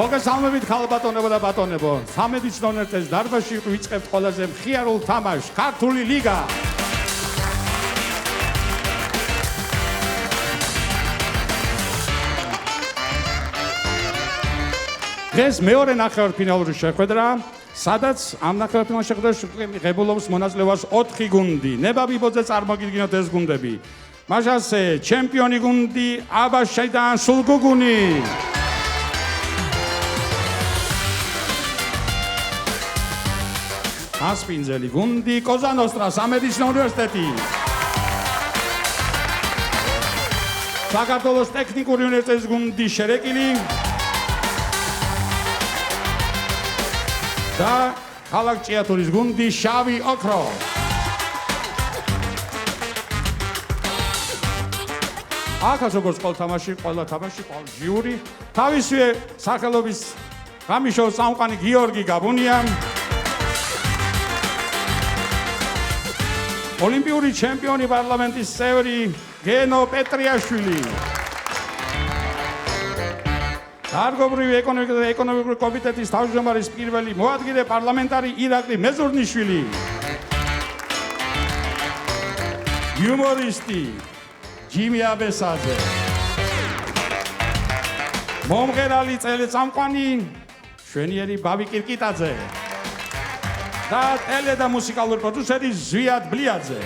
მოგესალმებით ქალბატონებო და ბატონებო. სამედიცინო წესის დარბაზში ვიწყებთ ყველაზე მხიარულ თამაშს ქართული ლიგა. დღეს მეორე ნახევარფინალური შეხვედრა, სადაც ამ ნახევარფინალურ შეხვედრაში ღებულობს მონაწილეობას 4 გუნდი. ნება ბიბოძე წარმოგიდგინოთ ეს გუნდები. მაშასე ჩემპიონი გუნდი აბაშიდან სულგუგუნი. ასპინძელი გუნდი კოზანოსტრა სამედიცინო უნივერსიტეტი. საქართველოს ტექნიკური უნივერსიტეტის გუნდი შერეკილი. და ქალაქ ჭიათურის გუნდი შავი ოქრო. აქაც როგორც ყოველ თამაში, ყველა ჟიური თავისივე სახელობის გამიშოვის წამყვანი გიორგი გაბუნია. ოლიმპიური ჩემპიონი პარლამენტის წევრი გენო პეტრიაშვილი. დარგობრივი ეკონომიკური კომიტეტის თავმჯდომარის პირველი მოადგილე პარლამენტარი ირაკლი მეზურნიშვილი. იუმორისტი ჯიმი აბესაძე. მომღერალი წელიწამყვანი შვენიერი ბაბი კირკიტაძე. და ტელე და მუსიკალური პროდიუსერი ზვიად ბლიაძე.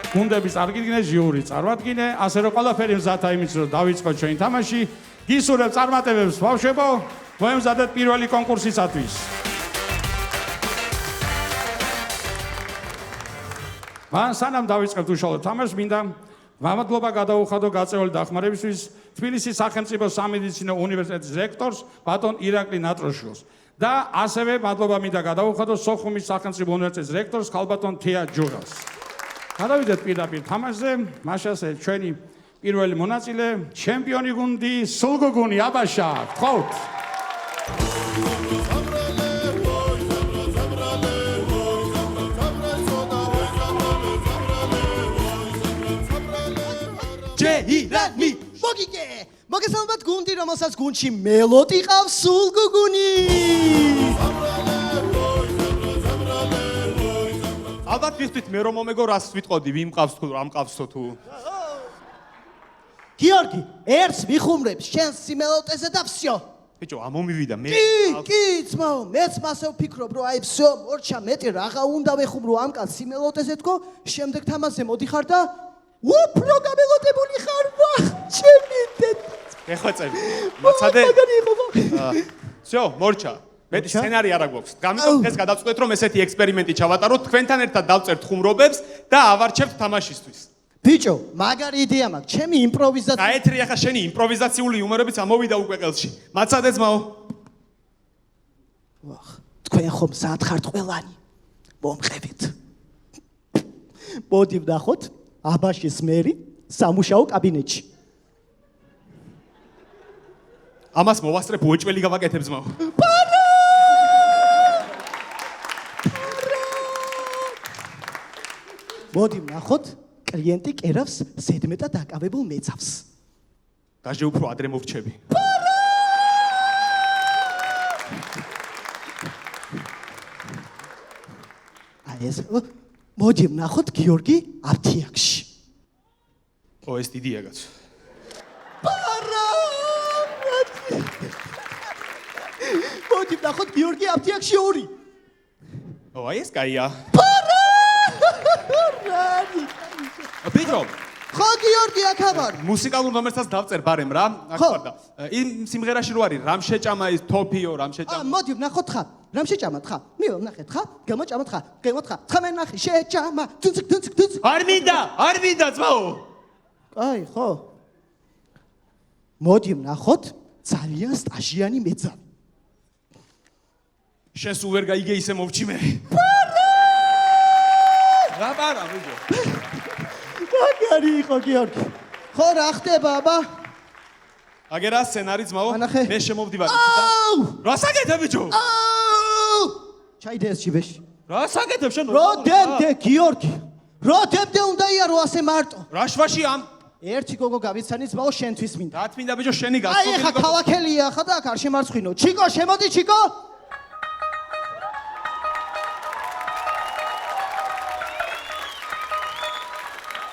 გუნდების წარგიდგინე ჟიური წარმოადგინე, ასე რომ ყველაფერი მზადაა იმის რომ დავიწყოთ ჩვენი თამაში. გისურვებ წარმატებებს ბავშვებო, მოემზადეთ პირველი კონკურსისათვის. მან სანამ დავიწყებთ უშუალოდ თამაშს, მინდა მადლობა გადაუხადო გაწეული დახმარებისთვის თბილისის სახელმწიფო სამედიცინო უნივერსიტეტის რექტორს ბატონ ირაკლი ნატროშვილს და ასევე მადლობა მინდა გადაუხადო სოხუმის სახელმწიფო უნივერსიტეტის რექტორს ქალბატონ თეა ჯურას. გადავიდეთ პირდაპირ თამაშზე, მაშასე ჩვენი პირველი მონაწილე ჩემპიონი გუნდი სულგუგუნი აბაშა. გთხოვთ. ჯეირანი მოგიგე მოგესალმებით გუნდი რომელსაც გუნდში მელოდი ყავს სულგუგუნი. ალბათ ვისთვის მე რომ მომეგო რას ვიტყოდი ვიმ ყავს თუ რა მყავსო თუ გიორგი ერთს ვიხუმრებს შენს სიმელოტეზე და всё. ბიჭო ამომივიდა მე კი ძმაო მეც მასე ვფიქრობ რომ აი всё მორჩა მეტი რაღა უნდა ვეხუმრო ამ კაცს სიმელოტეზე თქო შემდეგ თამაზე მოდიხარ და უფრო გამელოტებული ხარ ჩემი დედა ეხოცები მოცადე всё მორჩა მეტი სცენარი არა გვაქვს. გამიტომ დღეს გადავწყვეტ რომ ესეთი ექსპერიმენტი ჩავატაროთ, თქვენთან ერთად დავწერთ ხუმრობებს და ავარჩევთ თამაშისთვის. ბიჭო, მაგარი იდეა მაქვს. ჩემი იმპროვიზაცია. გაეთრი ახლა შენი იმპროვიზაციული იუმორებიც ამოვიდა უკვე ყელში. მაცადე ძმაო. ვახ, თქვენ ხომ სად ხართ ყველანი? მომყევით. მოდი ვნახოთ აბაშის მერი სამუშაო კაბინეტში. ამას მოვასწრებ უეჭველი გავაკეთებ ძმაო. მოდი ვნახოთ კლიენტი კერავს ზედმეტად დაკავებულ მეცავს. დაჟე უფრო ადრე მოვრჩები. აი ეს მოდი ვნახოთ გიორგი აფთიაქში. ეს დიდია კაცო. მოდი ვნახოთ გიორგი აფთიაქში 2. აი ეს კაია. ბიჭო, ხო გიორგი აქ ვარ. მუსიკალურ ნომერსაც დავწერ ბარემ რა. აქ ვარ და იმ სიმღერაში რო არის რამ შეჭამა ის თოფიო რამ შეჭამა. მოდი ვნახოთ ხა. რამ შეჭამათ ხა? მიო ვნახეთ ხა? გამოჭამოთ ხა? გემოთ ხა? ცხამენ ნახი შეჭამა. თუნცკ. არ მინდა ძმაო. აი ხო. მოდი ვნახოთ ძალიან სტაჟიანი მეძავი. შენ სულ ვერ გაიგე ისე მოვჭი მე. რა პარა ბიჭო. მაგარი იყო გიორგი. ხო რა ხდება აბა? აგერა სცენარი ძმაო. მე შემოვდივარ. რა საკეთებ ბიჭო? ჩაიდე ეს ჩიბეში. რა საკეთებ შენ? როდემდე გიორგი? როდემდე უნდა იარო ასე მარტო? რა შვაში ამ ერთი გოგო გავიცანი ძმაო შენთვის მინდა. რა თქმა უნდა ბიჭო შენი აი გასწორებული ეხა ქალაქელია ხა და აქ არ შემარცხინო. ჩიკო, შემოდი ჩიკო.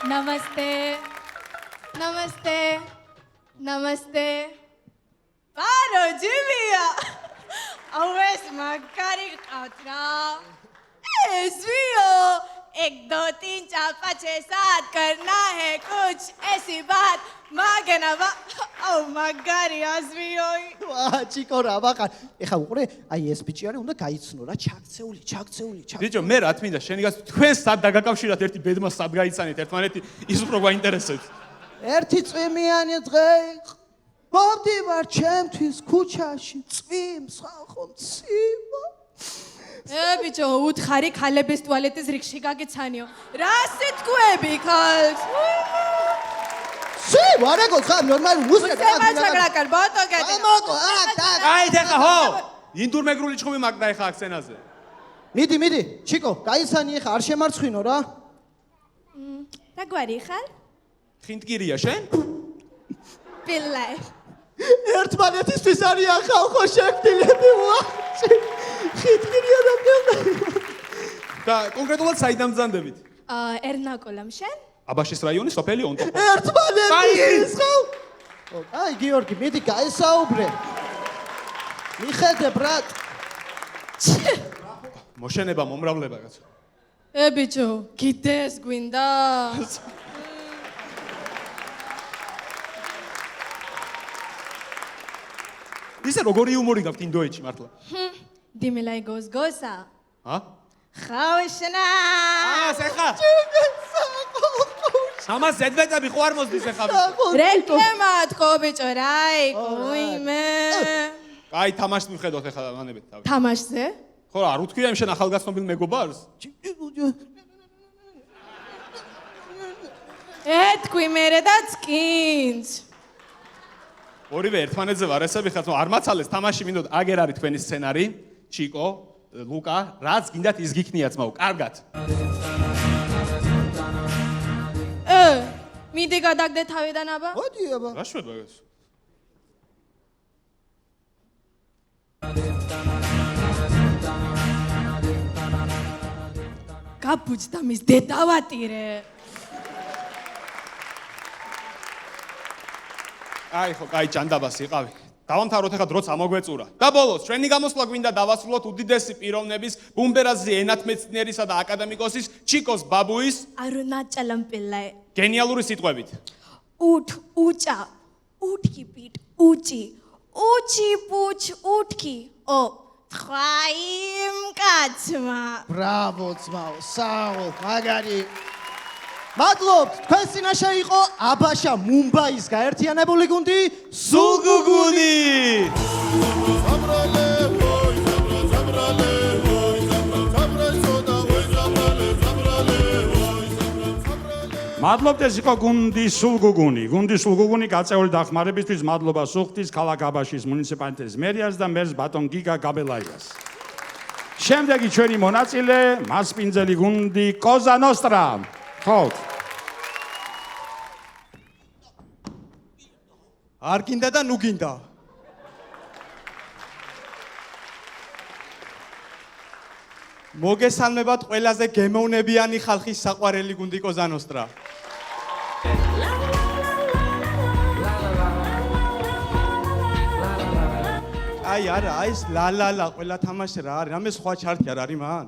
Namaste. Namaste. Namaste. Paro, Jimia. Always magari qatra. Esvio. 1 2 3 4 5 6 7 करना है कुछ ऐसी बात मागेनावा Oh magari asvio. ვა ჩიკო რა ვაყარ. ეხა უყურე, აი ეს ბიჭი არის, უნდა გაიცნო რა, ჩაქცეული. ბიჭო მე რა თქმა უნდა შენი გას თქვენ სად დაგაკავშირათ ერთი ბედმა სად გაიცანით ერთმანეთი ის უფრო გვაინტერესებს. ერთი წვიმიანი დღე მოვდივარ ჩემთვის ქუჩაში, წვიმს ხალხო მცირვა. bicho, უთხარი ქალების ტუალეტის რიგში გაგეცანიო. რა სიტყვები ქალს? სი, ვარეგო ხა ნორმალი მუსიკა. ზემაჩაგრაკარ ბოტო გედი. ამოკო, და. აი ეხა ხო ინდურ მეგრული ჭხუბი მაგდა ეხა აქ სცენაზე. მიდი, ჩიკო, გაიცანი ეხა არ შემარცხინო რა. რა გვარი ხარ? ხინტკირია შენ? პილაი. ერთმანეთისთვის არიან ხალხო შექმნილები ვა. ხიტკირია რა პილაი. და კონკრეტულად საიდან მძანდებით? ერნაკოლამ შენ? აბაშის რაიონის სოფელი ონტო. ერთმანეთის ხალ. აი გიორგი, მიდი გაესაუბრე. მიხედე ბრატ. მოშენება მომრავლება კაცო. bicho, გიდეს გვინდა? ისე როგორი იუმორი გაქვთ ინდოეთში მართლა? დიმილაი გოსგოსა. ჰა? ხავშნა. ეხა. ამას ზედმეტები ხო არ მოსდის ეხა? რეკლამა თქო ბიჭო, რაი, კუიმე. აი თამაშს მიხედოთ ეხა მანებით თავი. თამაშზე? ხო რა, არ უთქვია იმ შენ ახალგაზრდობილ მეგობარს? თქვი მერე და წკინც. ორივე ერთმანეთზე ვარესები ხართ, არ მაცალეს თამაში მინდოდ, აგერ არის თქვენი სცენარი, ჩიკო, ლუკა, რაც გინდათ ის გიქნიათ მაო, კარგად. მიდი გადაგდე თავიდან აბა. მოდი აბა. რა შვება ეს? გაბუჯდა მის დედავატირე. აი ხო, კაი ჭანდაბას იყავი. დავამთავროთ ახლა დროც ამოგვეწურა. და ბოლოს, ჩვენი გამოსვლა გვინდა დავასრულოთ უდიდესი პიროვნების, ბუმბერაზი ენათმეცნიერისა და აკადემიკოსის ჩიკოს ბაბუის არუნაჭალამ პილაი. გენიალური სიტყვებით. უჭა, უთკი პიტ, უჭი, უჭი პუჩ, უთკი. თხაიმ კაცმა. ბრავო ძმაო, საო, მაგარი. მადლობთ, თქვენ წინაშე იყო აბაშა მუმბაის გაერთიანებული გუნდი სულგუგუნი. მადლობთ, ეს იყო გუნდი სულგუგუნი. გუნდი სულგუგუნი გაწეული დახმარებისთვის მადლობა სუხთის ქალაქ აბაშის მუნიციპალიტეტის მერიას და მერს ბატონ გიგა გაბელაიას. შემდეგი ჩვენი მონაწილე მასპინძელი გუნდი კოზა ნოსტრა. ხო. არ გინდა და ნუ გინდა. მოგესალმებათ ყველაზე გემოვნებიანი ხალხის საყვარელი გუნდი კოზა ნოსტრა. აი არა, აი ეს ლა ყველა თამაში რა არის? რამე სხვა ჩარტი არ არის მან?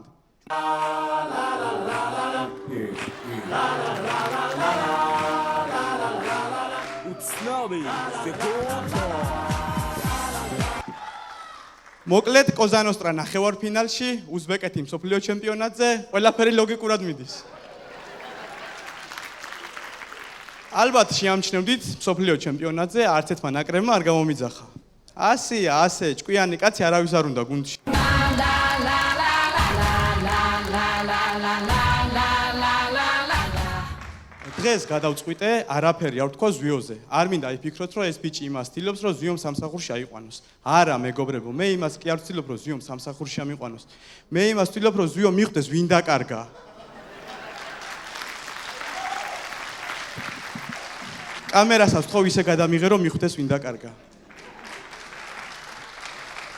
მოკლედ კოზა ნოსტრა ნახევარფინალში, უზბეკეთი მსოფლიო ჩემპიონატზე, ყველაფერი ლოგიკურად მიდის. ალბათ შეამჩნევდით მსოფლიო ჩემპიონატზე, არც ერთმა ნაკრებმა არ გამომიძახა. ასეა, ასე, ჭკვიანი კაცი არავის არ უნდა გუნდში. დღეს გადავწყვიტე, არაფერი არ ვთქვა ზვიოზე. არ მინდა იფიქროთ, რომ ეს ბიჭი იმას ცდილობს, რომ ზვიომ სამსახურში აიყვანოს. არა, მეგობრებო, მე იმას კი არ ვცდილობ, რომ ზვიომ სამსახურში ამიყვანოს. მე იმას ვცდილობ, რომ ზვიო მიხვდეს ვინ დაკარგა. კამერასაც თქო ისე გადამიღე რომ მიხვდეს ვინ დაკარგა.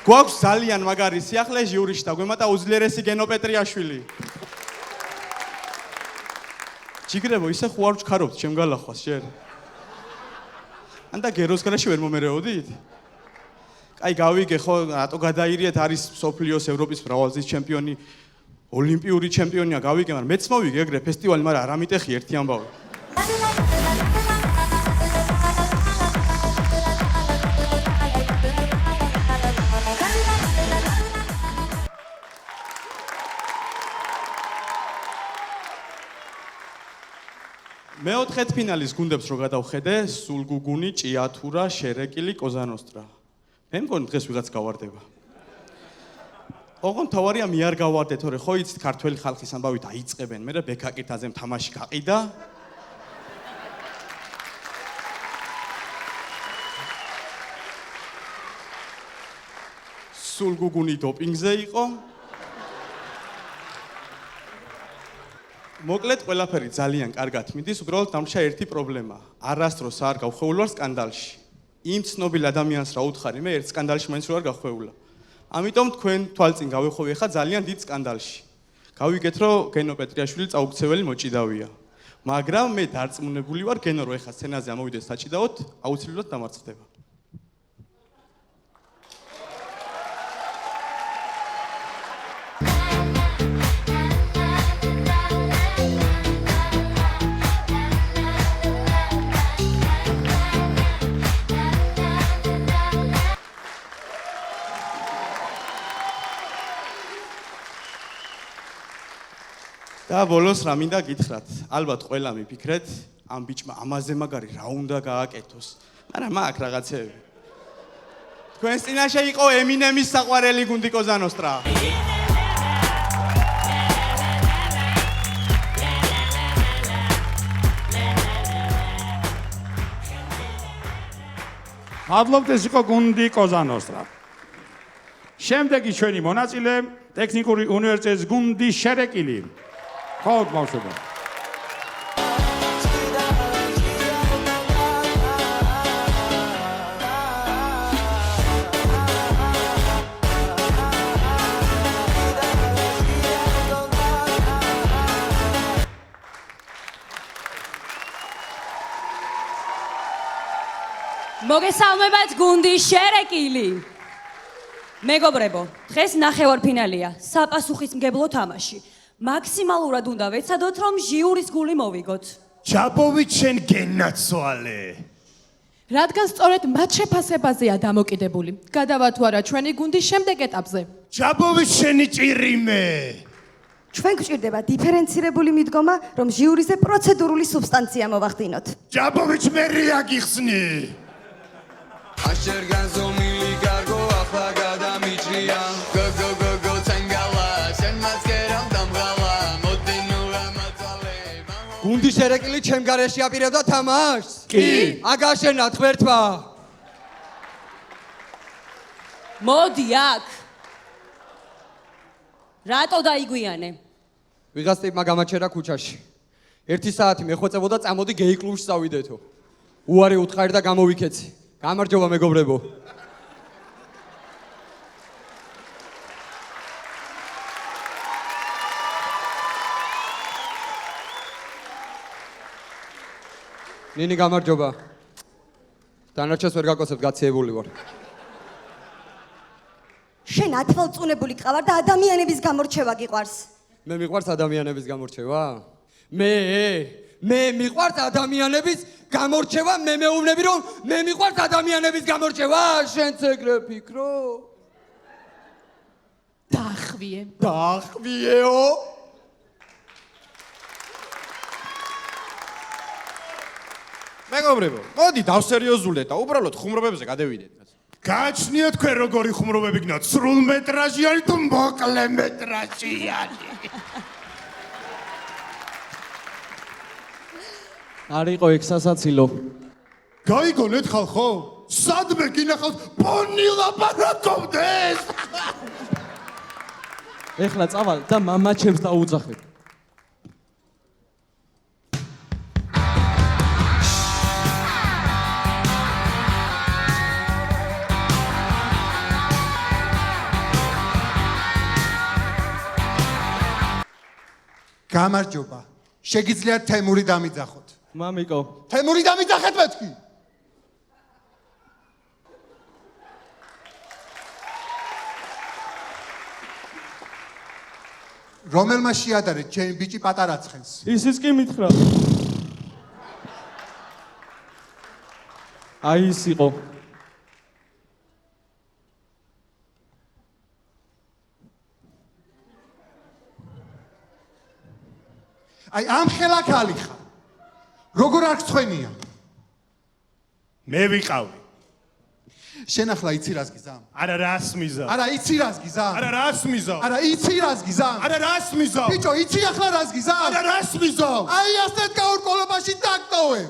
გვაქვს ძალიან მაგარი სიახლე ჟიურიში და გვემატა უძლიერესი გენო პეტრიაშვილი. ჯიგრებო ისე ხო არ ვჩქარობთ ჩემ გალახვას შენ. ანდა გეროს გარეშე ვერ მომერეოდით? აი გავიგე ხო რატო გადაირიეთ არის სოფლიოს ევროპის მრავალგზის ჩემპიონი ოლიმპიური ჩემპიონია გავიგე მაგრამ მეც მოვიგე ეგრე ფესტივალი მაგრამ არ ამიტეხი ერთი ამბავი. მეოთხეთ ფინალის გუნდებს რო გადავხედე, სულგუგუნი, ჭიათურა, შერეკილი, კოზანოსტრა. მე მგონი დღეს ვიღაც გავარდება. ოღონდ თავარია მე არ გავარდე, თორე ხო იცით ქართველი ხალხის ამბავი დაიწყებენ, მე ბექაკირთაზე თამაში გაყიდა. სულგუგუნი დოპინგზე იყო. მოკლედ ყველაფერი ძალიან კარგად მიდის, უბრალოდ დამრჩა ერთი პრობლემა. არასდროს არ გავხვეულვარ სკანდალში. იმ ცნობილ ადამიანს რა უთხარი, მე ერთ სკანდალში მაინც რო არ გავხვეულა. ამიტომ თქვენ თვალწინ გავეხოვი ხა ძალიან დიდ სკანდალში. გავიგეთ რომ გენო პეტრიაშვილი წაუქცეველი მოჭიდავია. მაგრამ მე დარწმუნებული ვარ გენო რო ეხა სცენაზე ამოვიდეს საჭიდაოდ, აუცილებლად დამარცხდება. და ბოლოს რა მინდა გითხრათ? ალბათ ყველა მიფიქრეთ, ამ ბიჭმა ამაზე მაგარი რა უნდა გააკეთოს. მაგრამ მაგ რაღაცეები. თქვენს წინაშე იყო ემინემის საყვარელი გუნდი კოზანოსტრა. მადლობთ, ეს იყო გუნდი კოზანოსტრა. შემდეგი ჩვენი მონაწილე ტექნიკური უნივერსიტეტის გუნდი შერეკილი. ხო, ბავშვებო. მოგესალმებათ გუნდი შერეკილი. მეგობრებო, დღეს ნახევარფინალია, საპასუხისმგებლო თამაში. მაქსიმალურად უნდა ვეცადოთ, რომ ჟიურის გული მოვიგოთ. ჯაბოვით შენ გენაცვალე. რადგან სწორედ მათ შეფასებაზეა დამოკიდებული. გადავათ ვარა ჩვენი გუნდის შემდეგ ეტაპზე. ჯაბოვით შენი ჭირიმე. ჩვენ გვჭირდება დიფერენცირებული მიდგომა, რომ ჟიურიზე პროცედურული სუბსტანცია მოვახდინოთ. ჯაბოვით მერია გიხსნი. Așergan zomili cargo ახლა გადამიჭრია გოგოგოგო ცენგალა შენ მასკერამ დამღალა მოდენურა მაწალე გუნდი შერეკილი ჩემ გარეშე აპირებდა თამაშს? კი. აგაშენა თვერთვა. მოდი აქ. რატო დაიგვიანე? ვიღაც ტიპმა გამაჩერა ქუჩაში. 1 საათი მეხვეწებოდა წამოდი გეი კლუბში წავიდეთო. უარი უთხარი და გამოვიქეცი. გამარჯობა მეგობრებო. ნინი გამარჯობა. დანარჩენს ვერ გაკოცებ, გაციებული ვარ. შენ ათვალწუნებული ყავარ და ადამიანების გამორჩევა გიყვარს. მე მიყვარს ადამიანების გამორჩევა? მე მიყვარს ადამიანების გამორჩევა, მე მეუბნები რომ მე მიყვარს ადამიანების გამორჩევა, შენც ეგრე ფიქრო? დაახვიე. დაახვიეო? მეგობრებო, მოდი დავსერიოზულდეთ და უბრალოდ ხუმრობებზე გადევიდეთ. გააჩნიათ თქვენ როგორი ხუმრობები გნათ, სრულმეტრაჟიანი თუ მოკლემეტრაჟიანი? არ იყო ეგ სასაცილო. გაიგონეთ ხალხო? სადმე გინახავთ პონი ლაპარაკობდეს? ეხლა წავალ და მამა ჩემს დაუძახებ. გამარჯობა. შეგიძლიათ თემური დამიძახოთ. მამიკო. თემური დამიძახეთ მეთქი. რომელმა შეადარეთ ჩემი ბიჭი პატარაცხენს? ისიც კი მითხრა. აი ის იყო. აი ამ ხელა ქალი ხარ. როგორ არ გწვენია? მე ვიყავი. შენ ახლა იცი რას გიზამ? არა რას მიზა? არა იცი რას გიზამ? არა რას მიზა? არა იცი რას გიზამ? არა რას მიზა? ბიჭო იცი ახლა რას გიზამ? არა რას მიზა? აი ასეთ გაურკვევლობაში დაგტოვე.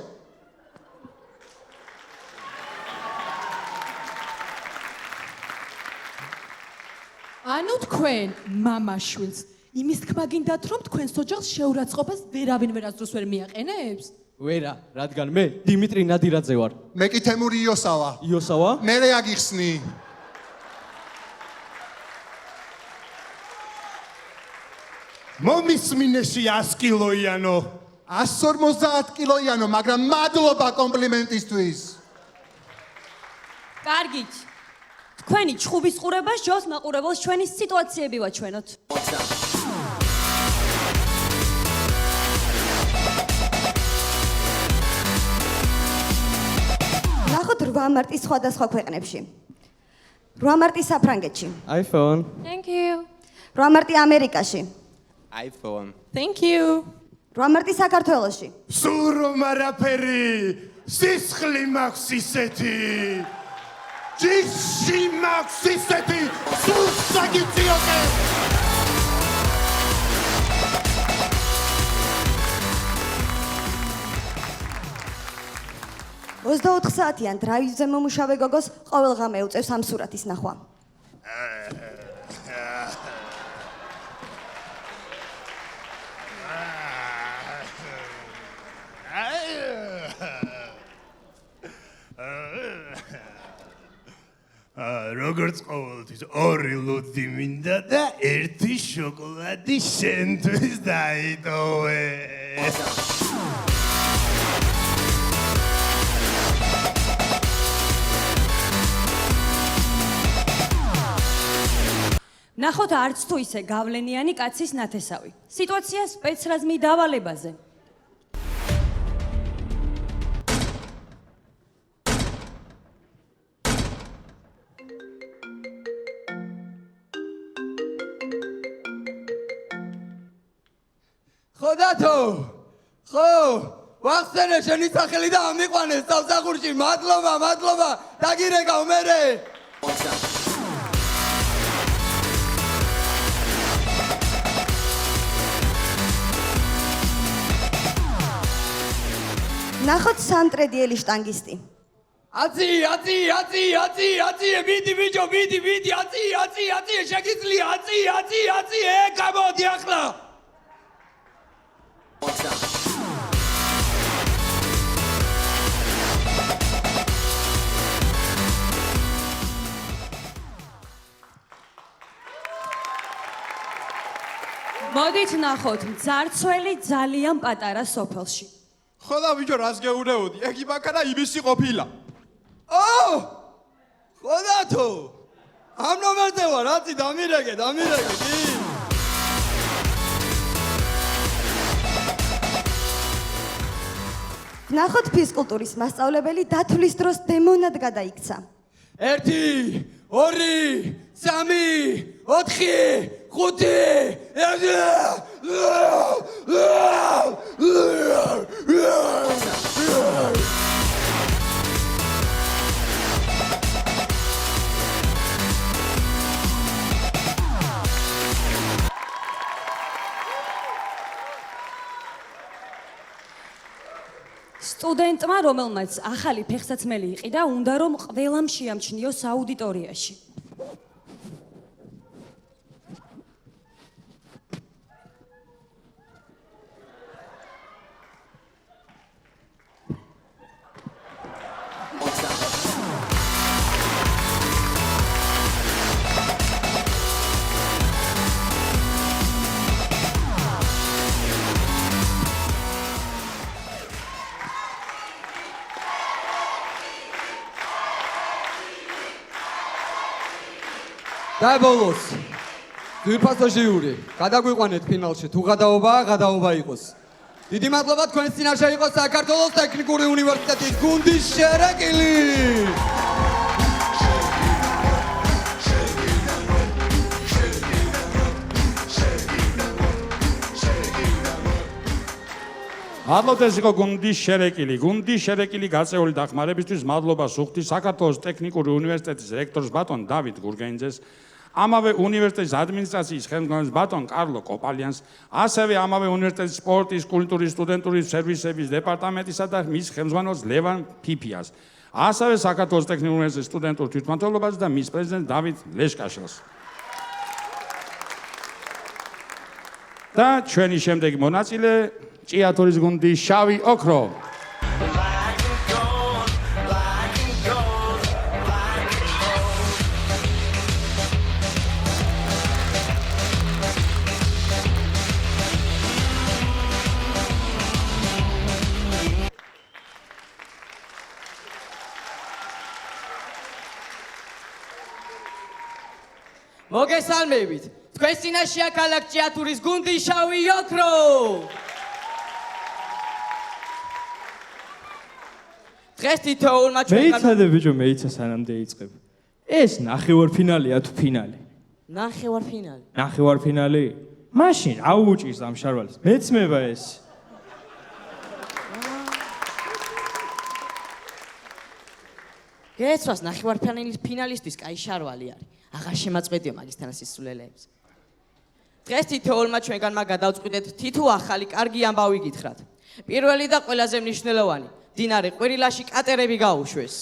ანუ თქვენ მამაშვილს იმის თქმა გინდათ რომ თქვენს ოჯახს შეურაცხყოფას ვერავინ ვერასდროს ვერ მიაყენებს? ვერა, რადგან მე დიმიტრი ნადირაძე ვარ. მე კი თემური იოსავა. იოსავა? მე აგიხსნი. მომისმინეში 100 კილოიანო. 150 კილოიანო, მაგრამ მადლობა კომპლიმენტისთვის. კარგით. თქვენი ჩხუბის ყურება ჯოს მაყურებელს ჩვენი სიტუაციები ვაჩვენოთ. ნახოთ 8 მარტი სხვადასხვა ქვეყნებში. 8 მარტი საფრანგეთში. iPhone. Thank you. 8 მარტი ამერიკაში. iPhone. Thank you. 8 მარტი საქართველოში. სულ რომ არაფერი. სისხლი მაქვს ისეთი. ჯიში მაქვს ისეთი. სულ საგიწიოთე. 24 საათიან დრაივზე მომუშავე გოგოს ყოველღამე უწევს ამ სურათის ნახვა. როგორც ყოველთვის 2 ლუდი მინდა და 1 შოკოლადი შენთვის დაიტოვე. ნახოთ არც თუ ისე გავლენიანი კაცის ნათესავი. სიტუაცია სპეცრაზმი დავალებაზე. ხოდათო! ხო! ვახსენე შენი სახელი და ამიყვანეს სამსახურში. მადლობა, მადლობა. დაგირეკავ მერე. ნახოთ სამტრედიელი შტანგისტი. აცი, მიდი ბიჭო, მიდი, აცი, შეგიძლია, აცი, გამოდი ახლა. მოდით ნახოთ მძარცველი ძალიან პატარა სოფელში. ხოდა ბიჭო რას გეუნებოდი? ეგ იმაქანა იმისი ყოფილა. ხოდათო! ამ ნომერზე ვარ, აცი დამირეკე, კი. ნახოთ ფიზკულტურის მასწავლებელი დათვლის დროს დემონად გადაიქცა. 1 2 3 4 სტუდენტმა, რომელმაც ახალი ფეხსაცმელი იყიდა, უნდა რომ ყველამ შეამჩნიოს აუდიტორიაში. და ბოლოს ძვირფასო ჟიური გადაგვიყვანეთ ფინალში თუ გადაობაა გადაობა იყოს დიდი მადლობა თქვენს წინაშე იყო საქართველოს ტექნიკური უნივერსიტეტის გუნდის შერეკილი მადლობა ეს იყო გუნდის შერეკილი. გუნდის შერეკილი გაწეული დახმარებისთვის მადლობა სუხთის საქართველოს ტექნიკური უნივერსიტეტის რექტორს ბატონ დავით გურგენიძეს, ამავე უნივერსიტეტის ადმინისტრაციის ხელმძღვანელს ბატონ კარლო კოპალიანს, ასევე ამავე უნივერსიტეტის სპორტის, კულტურის, სტუდენტური სერვისების დეპარტამენტისა და მის ხელმძღვანელს ლევან ფიფიას, ასევე საქართველოს ტექნიკური უნივერსიტეტის სტუდენტურ თვითმმართველობას და მის პრეზიდენტს დავით ლეშკაშელს. და ჩვენი შემდეგი მონაწილე ჭიათურის გუნდის შავი ოქრო. მოგესალმებით. თქვენ წინაშეა ქალაქ ჭიათურის გუნდის შავი ოქრო. დღეს თითოეულმა მეიცადე ბიჭო, მეიცა სანამდე იწყებ. ეს ნახევარფინალია თუ ფინალი? ნახევარფინალი. ნახევარფინალი? მაშინ აუჭირს ამ შარვალს. მეცმება ეს. გეცვას ნახევარფინალის ფინალისტვის კაი შარვალი არის. აღარ შემაწყვეტიო მაგისთან სისულელეებს. დღეს თითოეულმა ჩვენგანმა გადავწყვიტეთ თითო ახალი კარგი ამბავი გითხრათ. პირველი და ყველაზე მნიშვნელოვანი, დინარე ყვირილაში კატერები გაუშვეს.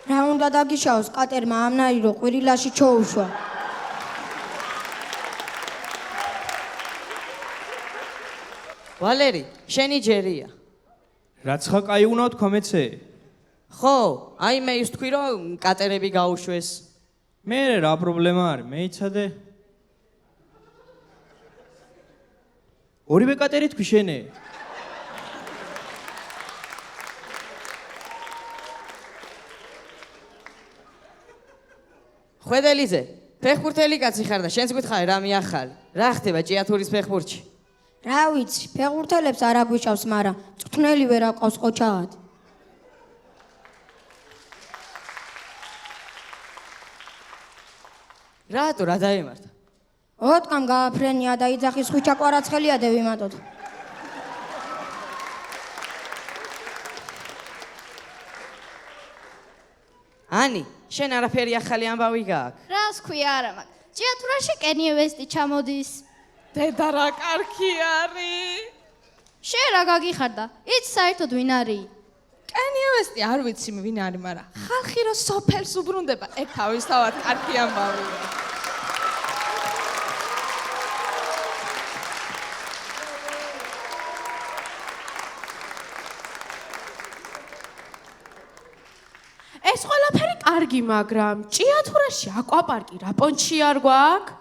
რა უნდა დაგიშაოს კატერმა ამნარი რომ ყვირილაში ჩოუშვა. ვალერი, შენი ჯერია. რაც ხა კაი უნდა თქვა მეცე? ხო, აი მე ის თქვი რომ კატერები გაუშვეს. მე რა პრობლემა არის? მეიცადე. ორივე კატერი თქვი შენე. ხვედელიძე, ფეხბურთელი კაცი ხარ და შენს გითხარი რა მიახალი? რა ხდება ჭიათურის ფეხბურთში? რა ვიცი, ფეხბურთელებს არ აგვიშავს, მაგრამ წვრთნელი ვერ აყავს ყოჩაღად. რატო რა დაემართა? ოტკამ გააფრენია და იძახის ხვიჩა კვარაცხელია დევიმატოთ. ანი, შენ არაფერი ახალი ამბავი გააქვს? რას ქვია არა მაგ? ჭიათურაში კენიე ვესტი ჩამოდის. დედა რა კარგი არის. შენ რა გაგიხარდა? იცი საერთოდ ვინ არის? კენიე ვესტი არ ვიცი ვინ არის, მაგრამ ხალხი რო სოფელს უბრუნდება, ეგ თავისთავად კარგი ამბავია. ეს ყველაფერი კარგი, მაგრამ ჭიათურაში აკვაპარკი რა პონჩი არ გვაქვს?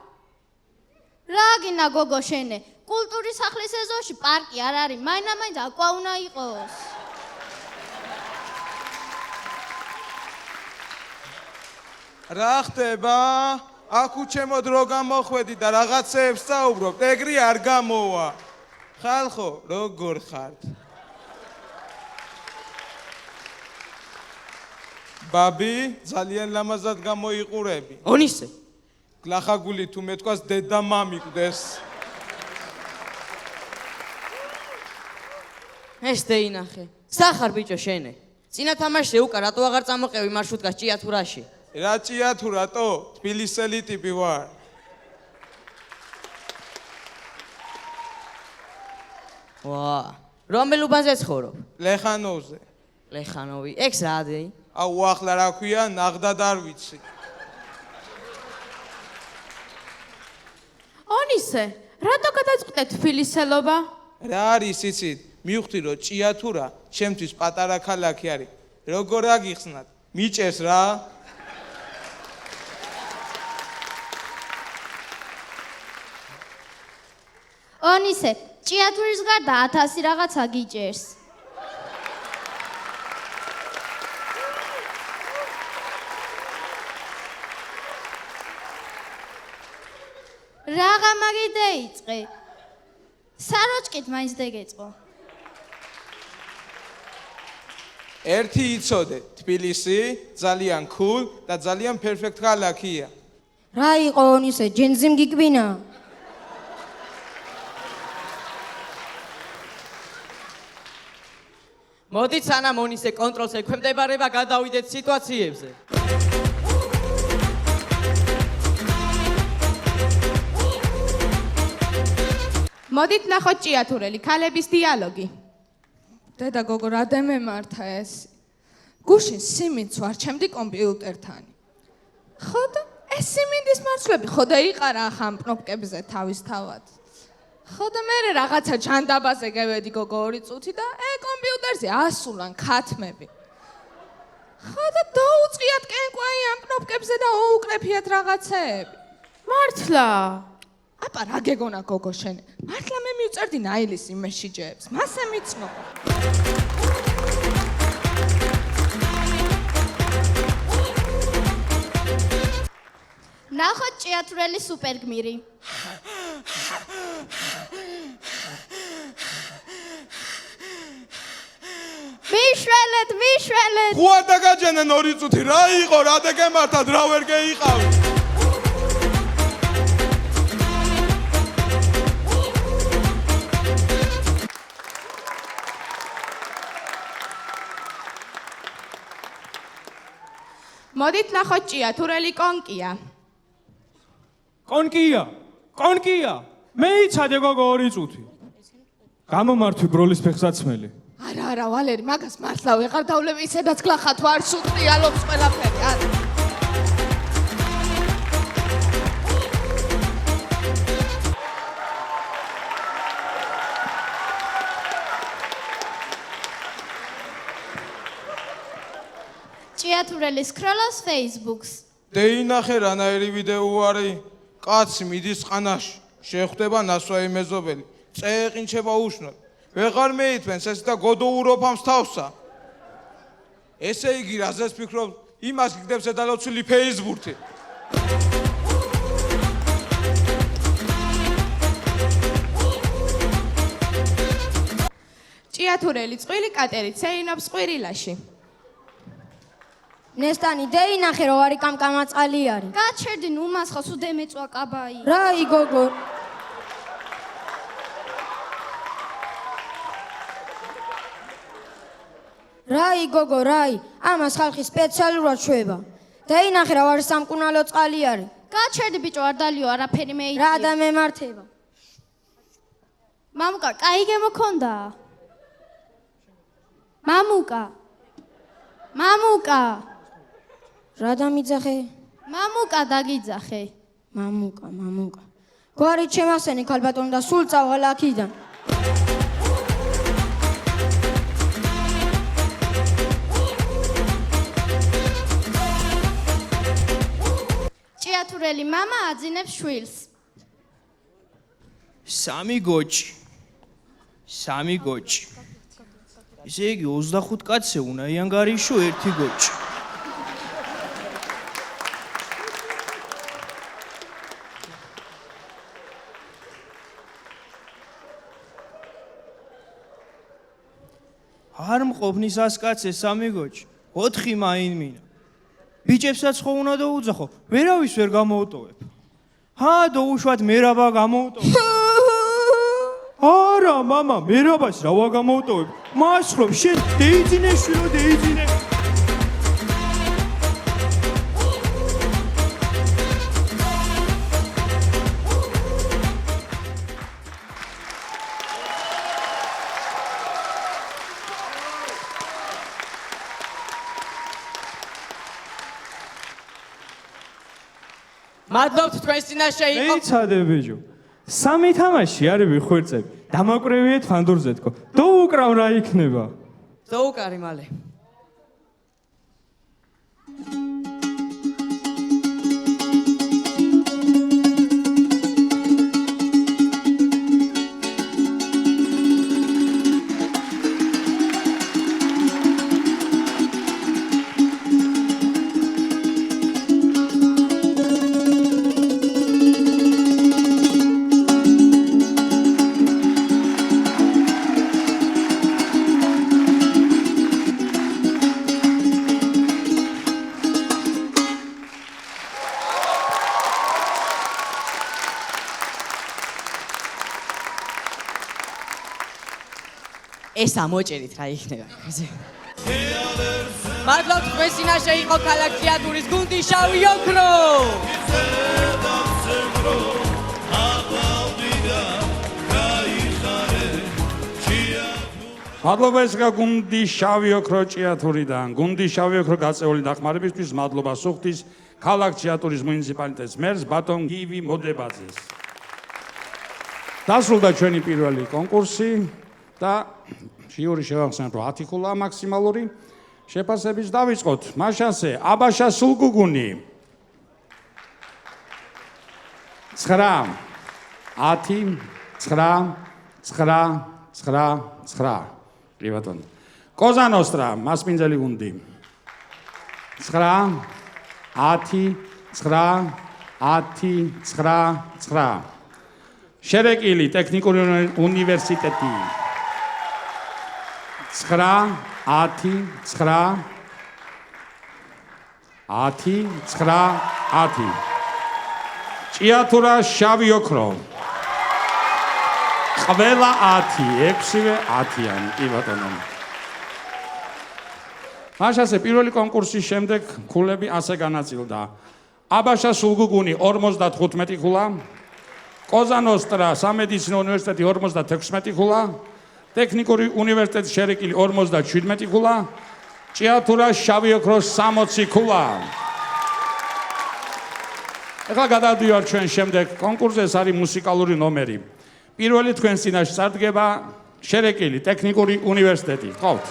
რა გინა გოგო შენე? კულტურის სახლის ეზოში პარკი არ არის, მაინც აკვა უნდა იყოს. რა ხდება? აქ უჩემოდ რო გამოხვედი და რაღაცეებს საუბრობ, ეგრე არ გამოვა. ხალხო, როგორ ხართ? ბაბი, ძალიან ლამაზად გამოიყურები. ონისე. გლახაგული თუ მეთქვას დედა მამიკვდეს. ეს დეინახე. სახარ ბიჭო შენე. წინა თამაშზე უკა რატო აღარ წამოყევი მარშრუტკას ჭიათურაში? რა ჭიათურატო? თბილისელი ტიპი ვარ. ვა, რომელ უბანზე ცხოვრობ? ლეხანოვზე. ლეხანოვი. ეგს რა დეი? აუ ახლა რა ქვია, ნაღდად არ ვიცი. ონისე, რატო გადაწყვიტე თბილისელობა? რა არის იცით? მივხვდი რომ ჭიათურა ჩემთვის პატარა ქალაქი არის. როგორ აგიხსნათ? მიჭეს რა. ონისე, ჭიათურის გარდა 1000 რაღაცა გიჭერს. რაღა მაგი დაიწყე. საროჭკით მაინც დეგეწყო. ერთი იცოდე, თბილისი ძალიან cool და ძალიან perfect ქალაქია. რა იყო ონისე, ჯენზიმ გიკვინა? მოდით სანამ ონისე კონტროლს ექვემდებარება, გადავიდეთ სიტუაციებზე. მოდით ნახოთ ჭიათურელი, ქალების დიალოგი. დედა გოგო, რა დამემართა ეს? გუშინ სიმინდს ვარჩემდი კომპიუტერთან. ხო და ეს სიმინდის მარცვლები ხო და იყარა ახლა პნოპკებზე თავისთავად. ხო და მე რაღაცა ჯანდაბაზე გევედი გოგო 2 წუთი და კომპიუტერზე ასულან ქათმები. ხო და დაუწყიათ კენკვაი ამ პნოპკებზე და უუკრეფიათ რაღაცეები. მართლა? აპა რა გეგონა გოგო შენ? მართლა მე მივწერდი ნაილის იმ მესიჯებს. მასე მიცნო. ნახოთ ჭიათურელის სუპერგმირი. მიშველეთ. ხო არ დაგაჯენენ 2 წუთი, რა იყო, რა დაგემართათ, რა ვერ გეიყავი? მოდით ნახოთ ჭიათურელი კონკია. კონკია. მე იცადე გოგო 2 წუთი. გამომართვი ბროლის ფეხსაცმელი. არა, ვალერი, მაგას მართლა ვეღარ დავლები, ისედაც გლახათ ვარ სუტრიალობს ყველაფერი, არა. ჭიათურელი სკროლობს Facebook-ს. დეინახე რანაირი ვიდეო არის. კაცი მიდის ყანაში, შეხვდება ნასვაი მეზობელი. წეყინჩება უშნოდ. ვეღარ მეითვენს ეს და გოდოუროფამს თავსა. ესე იგი, რაზეც ფიქრობ, იმას გიგდებს დალოცვილი Facebook-ი. ჭიათურელი წყვილი კატერი ცეინობს ყვირილაში. ნესტანი დეინახე რო არის კამკამაწყალი არის. გაჩერდი ნუ მას ხო სუდე მეწვა კაბაი. რაი გოგო. რაი, ამას ხალხი სპეციალურად შვება. დეინახე რა არის სამკუნალო წყალი არის. გაჩერდი ბიჭო, არ დალიო, არაფერი მეიტი. რა დამემართება. მამუკა, კაი გემოქონდა. მამუკა. რა დამიძახე? მამუკა დაგიძახე. მამუკა. გვარი ჩემახსენი ქალბატონი და სულ წავალ აქიდან. ჭიათურელი მამა აძინებს შვილს. სამი გოჭი. ესე იგი 25 კაცზე უნდა იანგარიშო 1 გოჭი. არ მყოფნის 100 კაცზე 3 გოჭი, 4 მაინმინა. ბიჭებსაც ხო უნდა დაუძახო, ვერავის ვერ გამოუტოვებ. დაუშვათ მერაბა გამოუტოვებ. არა, მამა, მერაბას რა ვაგამოუტოვებ? მას ხომ შენ დეიძინე შვილო, დეიძინე. მადლობთ თქვენს წინაშე იყო. მეიცადე ბიჭო. 3 თამაში არის ვიხვერწები. დამაკვრევიეთ ფანდურზე თქო. დაუკრავ რა იქნება? დაუკარი მალე. ეს ამოჭერით რა იქნება. მადლობთ თქვენ წინაშე იყო ქალაქ თეატრის გუნდი შავი ოქრო. მადლობა ეს გუნდი შავი ოქრო ჭიათურიდან. გუნდი შავი ოქრო გაწეული დახმარებისთვის მადლობა სუხთის ქალაქ ჭიათურის მუნიციპალიტეტის მერს ბატონ გივი მოდებაძეს. დასრულდა ჩვენი პირველი კონკურსი და ჟიური შევახსენოთ რომ 10 ხულა მაქსიმალური შეფასების დავიწყოთ. მაშასე აბაშა სულგუგუნი 9 10 9 9 9 9 კი ბატონო. კოზანოსტრა მასპინძელი გუნდი 9 10 9 10 9 9 შერეკილი ტექნიკური უნივერსიტეტი 9 10 9 10 9 10 ჭიათურა შავი ოქრო ყველა 10 6-ვე 10-იანი კი ბატონო. მაშასე პირველი კონკურსის შემდეგ ქულები ასე განაწილდა. აბაშა სულგუგუნი 55 ხულა, კოზანოსტრა სამედიცინო უნივერსიტეტი 56 ხულა, ტექნიკური უნივერსიტეტი შერეკილი 57 ხულა, ჭიათურა შავი ოქრო 60 ხულა. ეხლა გადავდივართ ჩვენ შემდეგ კონკურსზე, ეს არის მუსიკალური ნომერი. პირველი თქვენ წინაშე წარდგება შერეკილი ტექნიკური უნივერსიტეტი. გყავთ.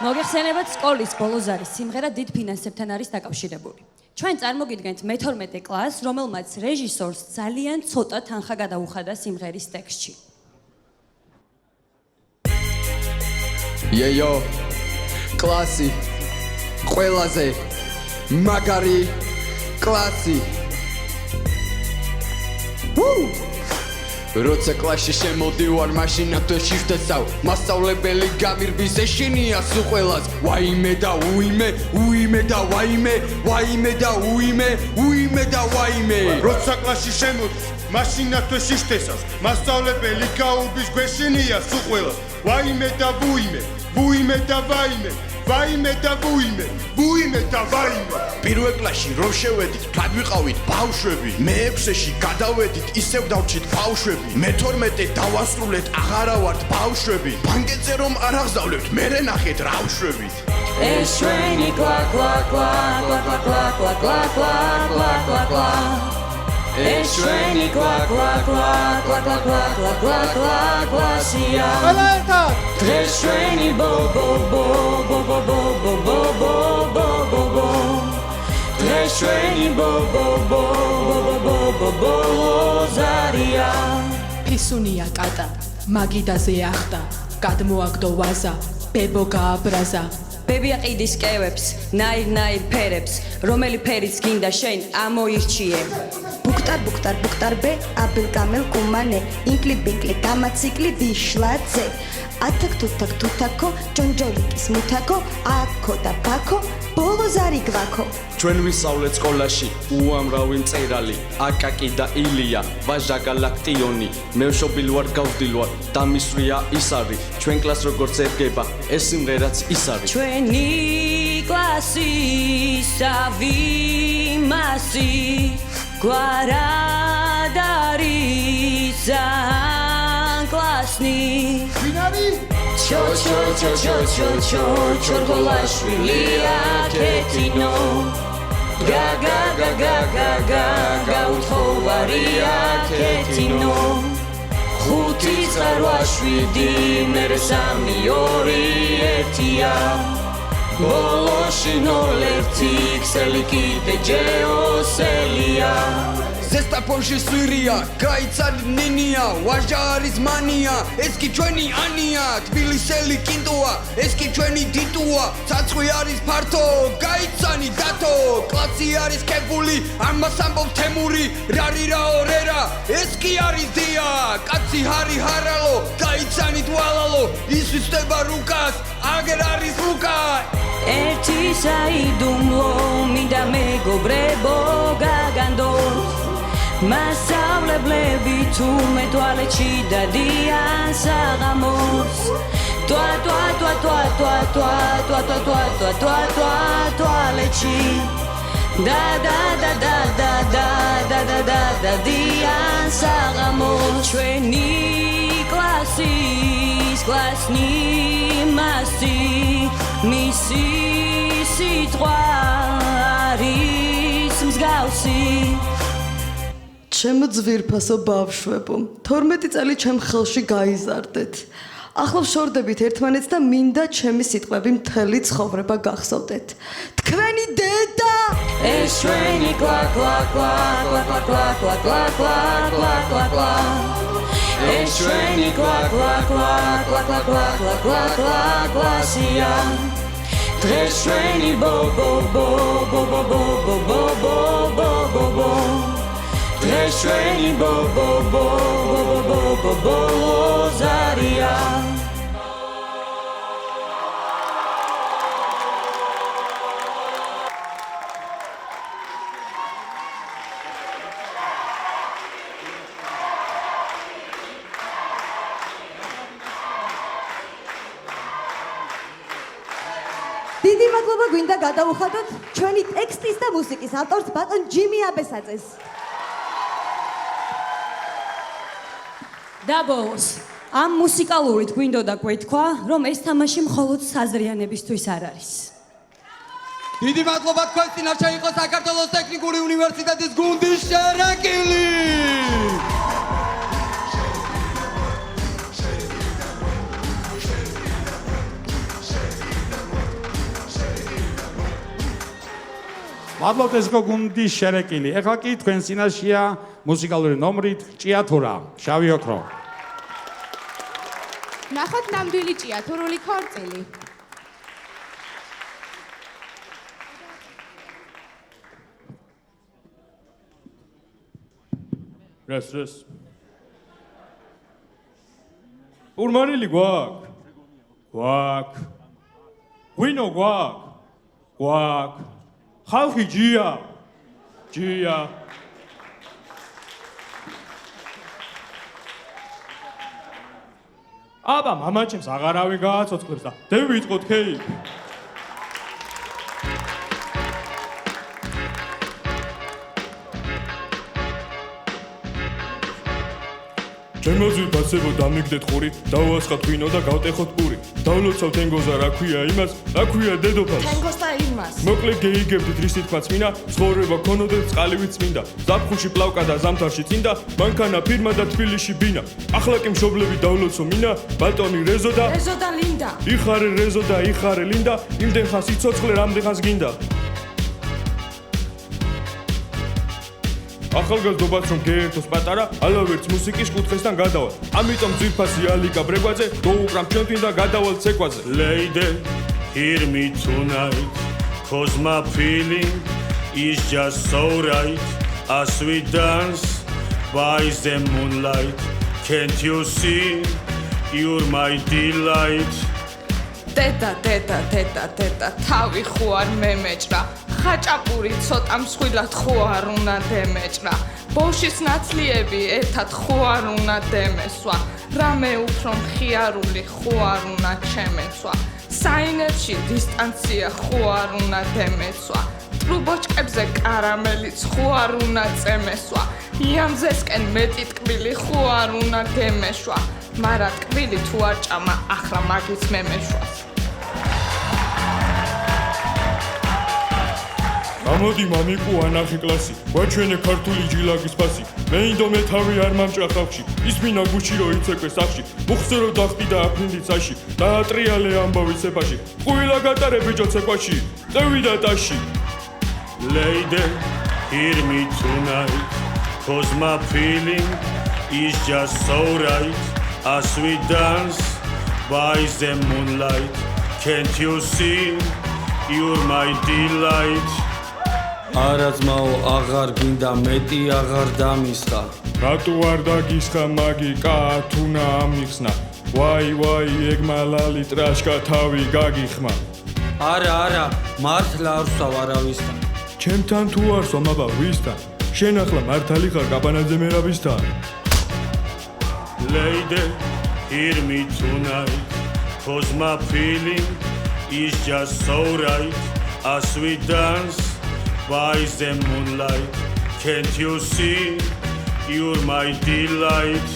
მოგეხსენებათ სკოლის ბოლოზარის სიმღერა დიდ ფინანსებთან არის დაკავშირებული. ჩვენ წარმოგიდგენთ მე-12 კლასს, რომელმაც რეჟისორს ძალიან ცოტა თანხა გადაუხადა სიმღერის ტექსტში. იეიო კლასი ყველაზე მაგარი კლასი როცა კლასში შემოდივარ მაშინათვე შიφτესავ მასწავლებელი გამირბის ეშინია სულ ყველას ვაიმე და უიმე უიმე და ვაიმე ვაიმე და უიმე უიმე და ვაიმე როცა კლასში შემოდის მაშინათვე შიφτესავ მასწავლებელი გაურბის გვეშინია სულ ყველას ვაიმე და ვუიმე ვუიმე და ვაიმე ვაიმე და ვუიმე ვუიმე და ვაიმე პირველ კლასში რომ შევედით გადვიყავით ბავშვები მე-6-ში გადავედით ისევ დავჭით ბავშვები მე-12 დავასრულეთ აღარა ვართ ბავშვები ბანკეტზე რომ არ აღზავლებთ მერე ნახეთ რავშვებით ეს ჩვენი კლა კლა კლა კლა კლა კლა კლა კლა კლა კლა კლა ეს ჩვენი კლა კლა კლა კლა კლა კლა კლა კლა კლასია ეს ჩვენი ბო ბო ბო ბო ბო ბო ბო ბო ბო ბო ბო ეს ჩვენი ბო ბო ბო ბო ბო ბო ზარია ფისუნია კატა მაგიდაზე ახტა გადმოაგდო ვაზა ბებო გააბრაზა ბები აყიდის კევებს ნაირ ფერებს რომელი ფერიც გინდა შენ ამოირჩიე ბუქტარ ბუქტარ ბუქტარ ბე აბილ გამელ კუმანე ინკლი ბინკლი გამაციკლი ვიშლაძე ათაკ თუთაკ თუთაკო ჯონჯოლიკის მუთაკო აკო და ბაკო ბოლოზარი გვაკო ჩვენ ვისწავლეთ სკოლაში უამრავი მწერალი აკაკი და ილია ვაჟა გალაქტიონი მე მშობილ ვარ გავდილ ვარ და მისვრია ის არის ჩვენ კლასს როგორც ერგება ეს სიმღერაც ის არის ჩვენი კლასი სავი მასი გვარადარის ძალიან კლასნი ვინარი ჩო ჩო ჩო ჩო ჩო ჩო ჩორგოლაშვილია კეთინო გა გა გა გა გა გა გაუთხოვარია კეთინო ხუთი წარვა შვიდი მერე სამი ორი ერთია ბოლოში 0-1 ქსელი კიდე ჯეოსელია ზესტაფონში სვირია გაიცანი ნინია ვაჟა არის მანია ეს კი ჩვენი ანია თბილისელი კინტოა ეს კი ჩვენი დიტუა ცაცხვი არის ფართო გაიცანი დათო კლასი არის კებული ამას ამბობ თემური რარი რაო რერა ეს კი არის დია კაცი ჰარი ჰარალო გაიცანი დვალალო ის ვისდება რუკას აგერ არის რუკა ერთი საიდუმლო მინდა მეგობრებო გაგანდოთ მასწავლებლები თურმე ტუალეტში დადიან საღამოს toiletში და დიან საღამოს ჩვენი კლასის კლასნი მასი მისი სიტყვა არის მსგავსი ჩემო ძვირფასო ბავშვებო 12 წელი ჩემ ხელში გაიზარდეთ ახლა ვშორდებით ერთმანეთს და მინდა ჩემი სიტყვები მთელი ცხოვრება გახსოვდეთ თქვენი დედა ეს ჩვენი კლა კლა კლა კლა კლა კლა კლა კლა კლა კლა კლა ეს ჩვენი კლა კლა კლა კლა კლა კლა კლა კლა კლასია დღეს ჩვენი ბო ბო ბო ბო ბო ბო ბო ბო ბო ბო ბო დღეს ჩვენი ბო ბო ბო ბო ბო ბო ბო ზარია დიდი მადლობა გვინდა გადავუხადოთ ჩვენი ტექსტის და მუსიკის ავტორს ბატონ ჯიმი აბესაძეს. და ბოლოს, ამ მუსიკალურით გვინდოდა გვეთქვა, რომ ეს თამაში მხოლოდ საზრიანებისთვის არ არის. დიდი მადლობა თქვენ წინაშე იყო საქართველოს ტექნიკური უნივერსიტეტის გუნდის შერეკილი. მადლობთ ეს გუნდის შერეკილი. ეხლა კი თქვენ წინაშეა მუსიკალური ნომრით ჭიათურა, შავი ოქრო. ნახოთ ნამდვილი ჭიათურული ქორწილი. რას ურმანილი გვაქვს? გვაქვს. ღვინო გვაქვს? გვაქვს. ხალხი ჯია. ჯია. აბა მამაჩემს აღარავინ გააცოცხლებს და დები ვიწყოთ ქეი. ჩემო ძვირფასებო დამიგდეთ ხური, დავუასხათ ღვინო და გავტეხოთ პური. დავლოცავთ ენგოზა რა ქვია იმას, რა ქვია დედოფალს. თენგოს და იმას. მოკლე გეიგებდით რის თითქმაც მინა, ცხოვრება ქონოდეთ წყალივით წმინდა. ზაფხულში პლავკა და ზამთარში წინდა, მანქანა ფირმა და თბილისში ბინა. ახლა კი მშობლები დავლოცო მინა, ბატონი რეზო და რეზო და ლინდა. იხარე რეზო და იხარე ლინდა, იმდენ ხანს იცოცხლე, რამდენ ხანს გინდა. ახალგაზრდობაც რომ გეერთოს პატარა, ალავერც მუსიკის კუთხესთან გადავალ. ამიტომ ძვირფასი ალიკა ბრეგვაძე, გოუკრამ ჩვენთვინ და გადავალ ცეკვაზე. Lady, hear me tonight, 'cause my feeling is just so right. As we dance by the moonlight, can't you see? You're my delight. დედა, თავი ხო არ მემეჭრა. ხაჭაპური ცოტა მსხვილად ხო არ უნდა დემეჭრა. ბოშის ნაცლიები ერთად ხო არ უნდა დემესვა. რამე უფრო მხიარული ხო არ უნდა ჩემეცვა. საინერში დისტანცია ხო არ უნდა დემეცვა. ტრუბოჩკებზე კარამელიც ხო არ უნდა წემესვა. იამზესკენ მეტი ტკბილი ხო არ უნდა დემეშვა. მარა ტკბილი თუ არ ჭამა, ახლა მაგის მემეშვას. გამოდი მამიკუ ანახი კლასი, გვაჩვენე ქართული ჯილაგის ფასი. მე ინდომე თავი არ მომჭრა ხალხში, ისმინა გუჩი რო იცეკვე სახში. მუხზე რო დახტი და აფრინდი წაში, დაატრიალე ამბავი ცეფაში. ყვილა გატარე ბიჭო ცეკვაში, წევიდა ტაში. Lady, hear me tonight, 'cause my feeling is just so right. As we dance by the moonlight, can't you see? You're my delight. არაზმაო აღარ გინდა მეტი აღარ დამისხა. რატო არ დაგისხა მაგი კათუნა ამიხსნა. ვაი ეგმალალი ტრაშკა თავი გაგიხმა. არა მართლა არ ვსვავ არავისთან. ჩემთან თუ არ სვამ აბა ვისთან? შენ ახლა მართალი ხარ კაპანაძე მერაბისთან. Lady, hear me tonight, 'cause my feeling is just so right as we dance by the moonlight. Can't you see you're my delight?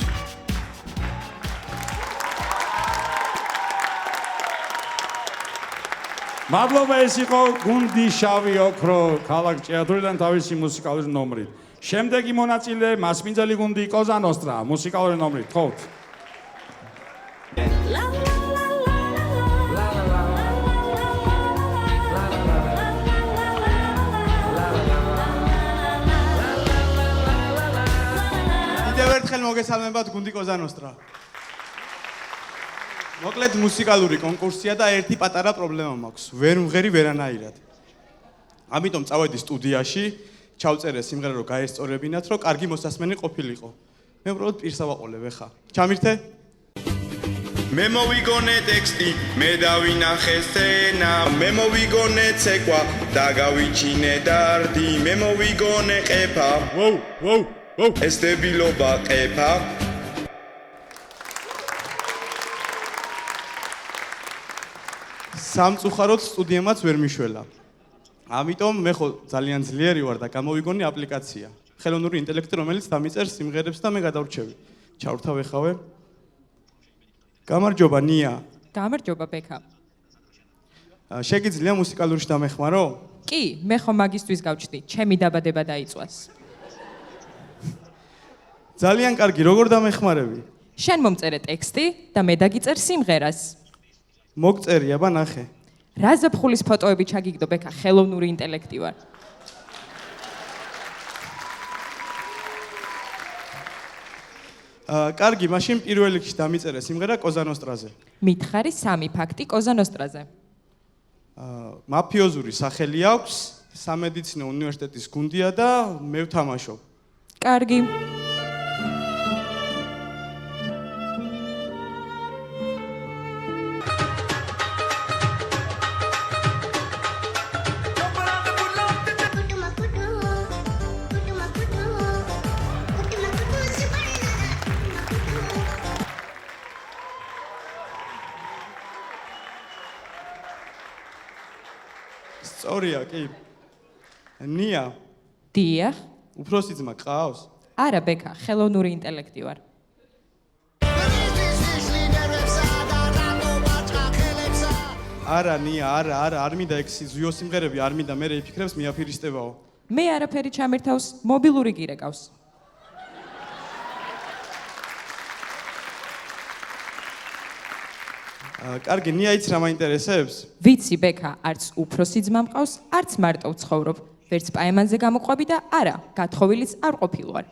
მადლობა, ეს იყო გუნდი შავი ოქრო ქალაქ ჭიათურიდან თავისი მუსიკალური ნომრით. შემდეგი მონაწილე მასპინძელი გუნდი კოზა ნოსტრა მუსიკალური ნომრით. თხოვთ. კიდევ ერთხელ მოგესალმებათ გუნდი კოზა ნოსტრა. მოკლედ მუსიკალური კონკურსია და ერთი პატარა პრობლემა მაქვს. ვერ მღერი ვერანაირად. ამიტომ წავედი სტუდიაში, ჩავწერე სიმღერა რომ გაესწორებინათ, რომ კარგი მოსასმენი ყოფილიყო. მე უბრალოდ პირს ავაყოლებ ახლა. ჩამირთე? მე მოვიგონე ტექსტი, მე დავინახე სცენა, მე მოვიგონე ცეკვა და გავიჩინე დარდი, მე მოვიგონე ყეფა. ეს დებილობა ყეფა. სამწუხაროდ სტუდიამაც ვერ მიშველა. ამიტომ მე ხო ძალიან ძლიერი ვარ და გამოვიგონე აპლიკაცია. ხელოვნური ინტელექტი, რომელიც დამიწერს სიმღერებს და მე გადავრჩევი. ჩავრთავ ეხავე. გამარჯობა ნია. გამარჯობა ბექა. შეგიძლია მუსიკალურში დამეხმარო? კი, მე ხო მაგისტვის გავჩდი, ჩემი დაბადება დაიწვას. ძალიან კარგი, როგორ დამეხმარები? შენ მომწერე ტექსტი და მე დაგიწერ სიმღერას. მოგწერი, აბა ნახე. რა ზაფხულის ფოტოები ჩაგიგდო ბექა, ხელოვნური ინტელექტი ვარ. კარგი, მაშინ პირველ რიგში დამიწერე სიმღერა კოზა ნოსტრაზე. მითხარი 3 ფაქტი კოზა ნოსტრაზე. მაფიოზური სახელი აქვს, სამედიცინო უნივერსიტეტის გუნდია და მე ვთამაშობ. კარგი. სწორია, კი. ნია. დიახ. უფროსი ძმა ყავს? არა ბექა, ხელოვნური ინტელექტი ვარ. არა ნია, არა, არ მინდა ეგ ზიო სიმღერები, არ მინდა მე რეიფიქრებს მიაფირისტებაო. მე არაფერი ჩამერთავს, მობილური გირე ყავს. კარგი, ნია იცი რა მაინტერესებს? ვიცი ბექა, არც უფროსი ძმა მყავს, არც მარტო ვცხოვრობ. ვერც პაემანზე გამოყვები და არა, გათხოვილიც არ ყოფილვარ.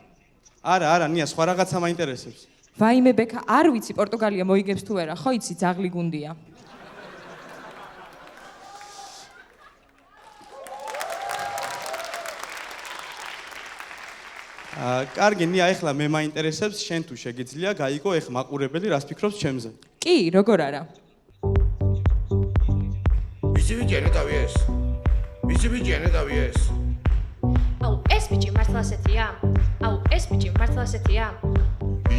არა, ნია, სხვა რაღაცა მაინტერესებს. ვაიმე ბექა, არ ვიცი პორტუგალია მოიგებს თუ არა, ხო იცი ძაღლი გუნდია. კარგი, ნია, ეხლა მე მაინტერესებს, შენ თუ შეგიძლია გაიგო ეხ მაყურებელი რას ფიქრობს ჩემზე. კი, როგორ არა. ვიცი ბიჭი თავი ეს. ვიცი ბიჭი თავი ეს. აუ, ეს ბიჭი მართლა ასეთია? აუ, ეს ბიჭი მართლა ასეთია?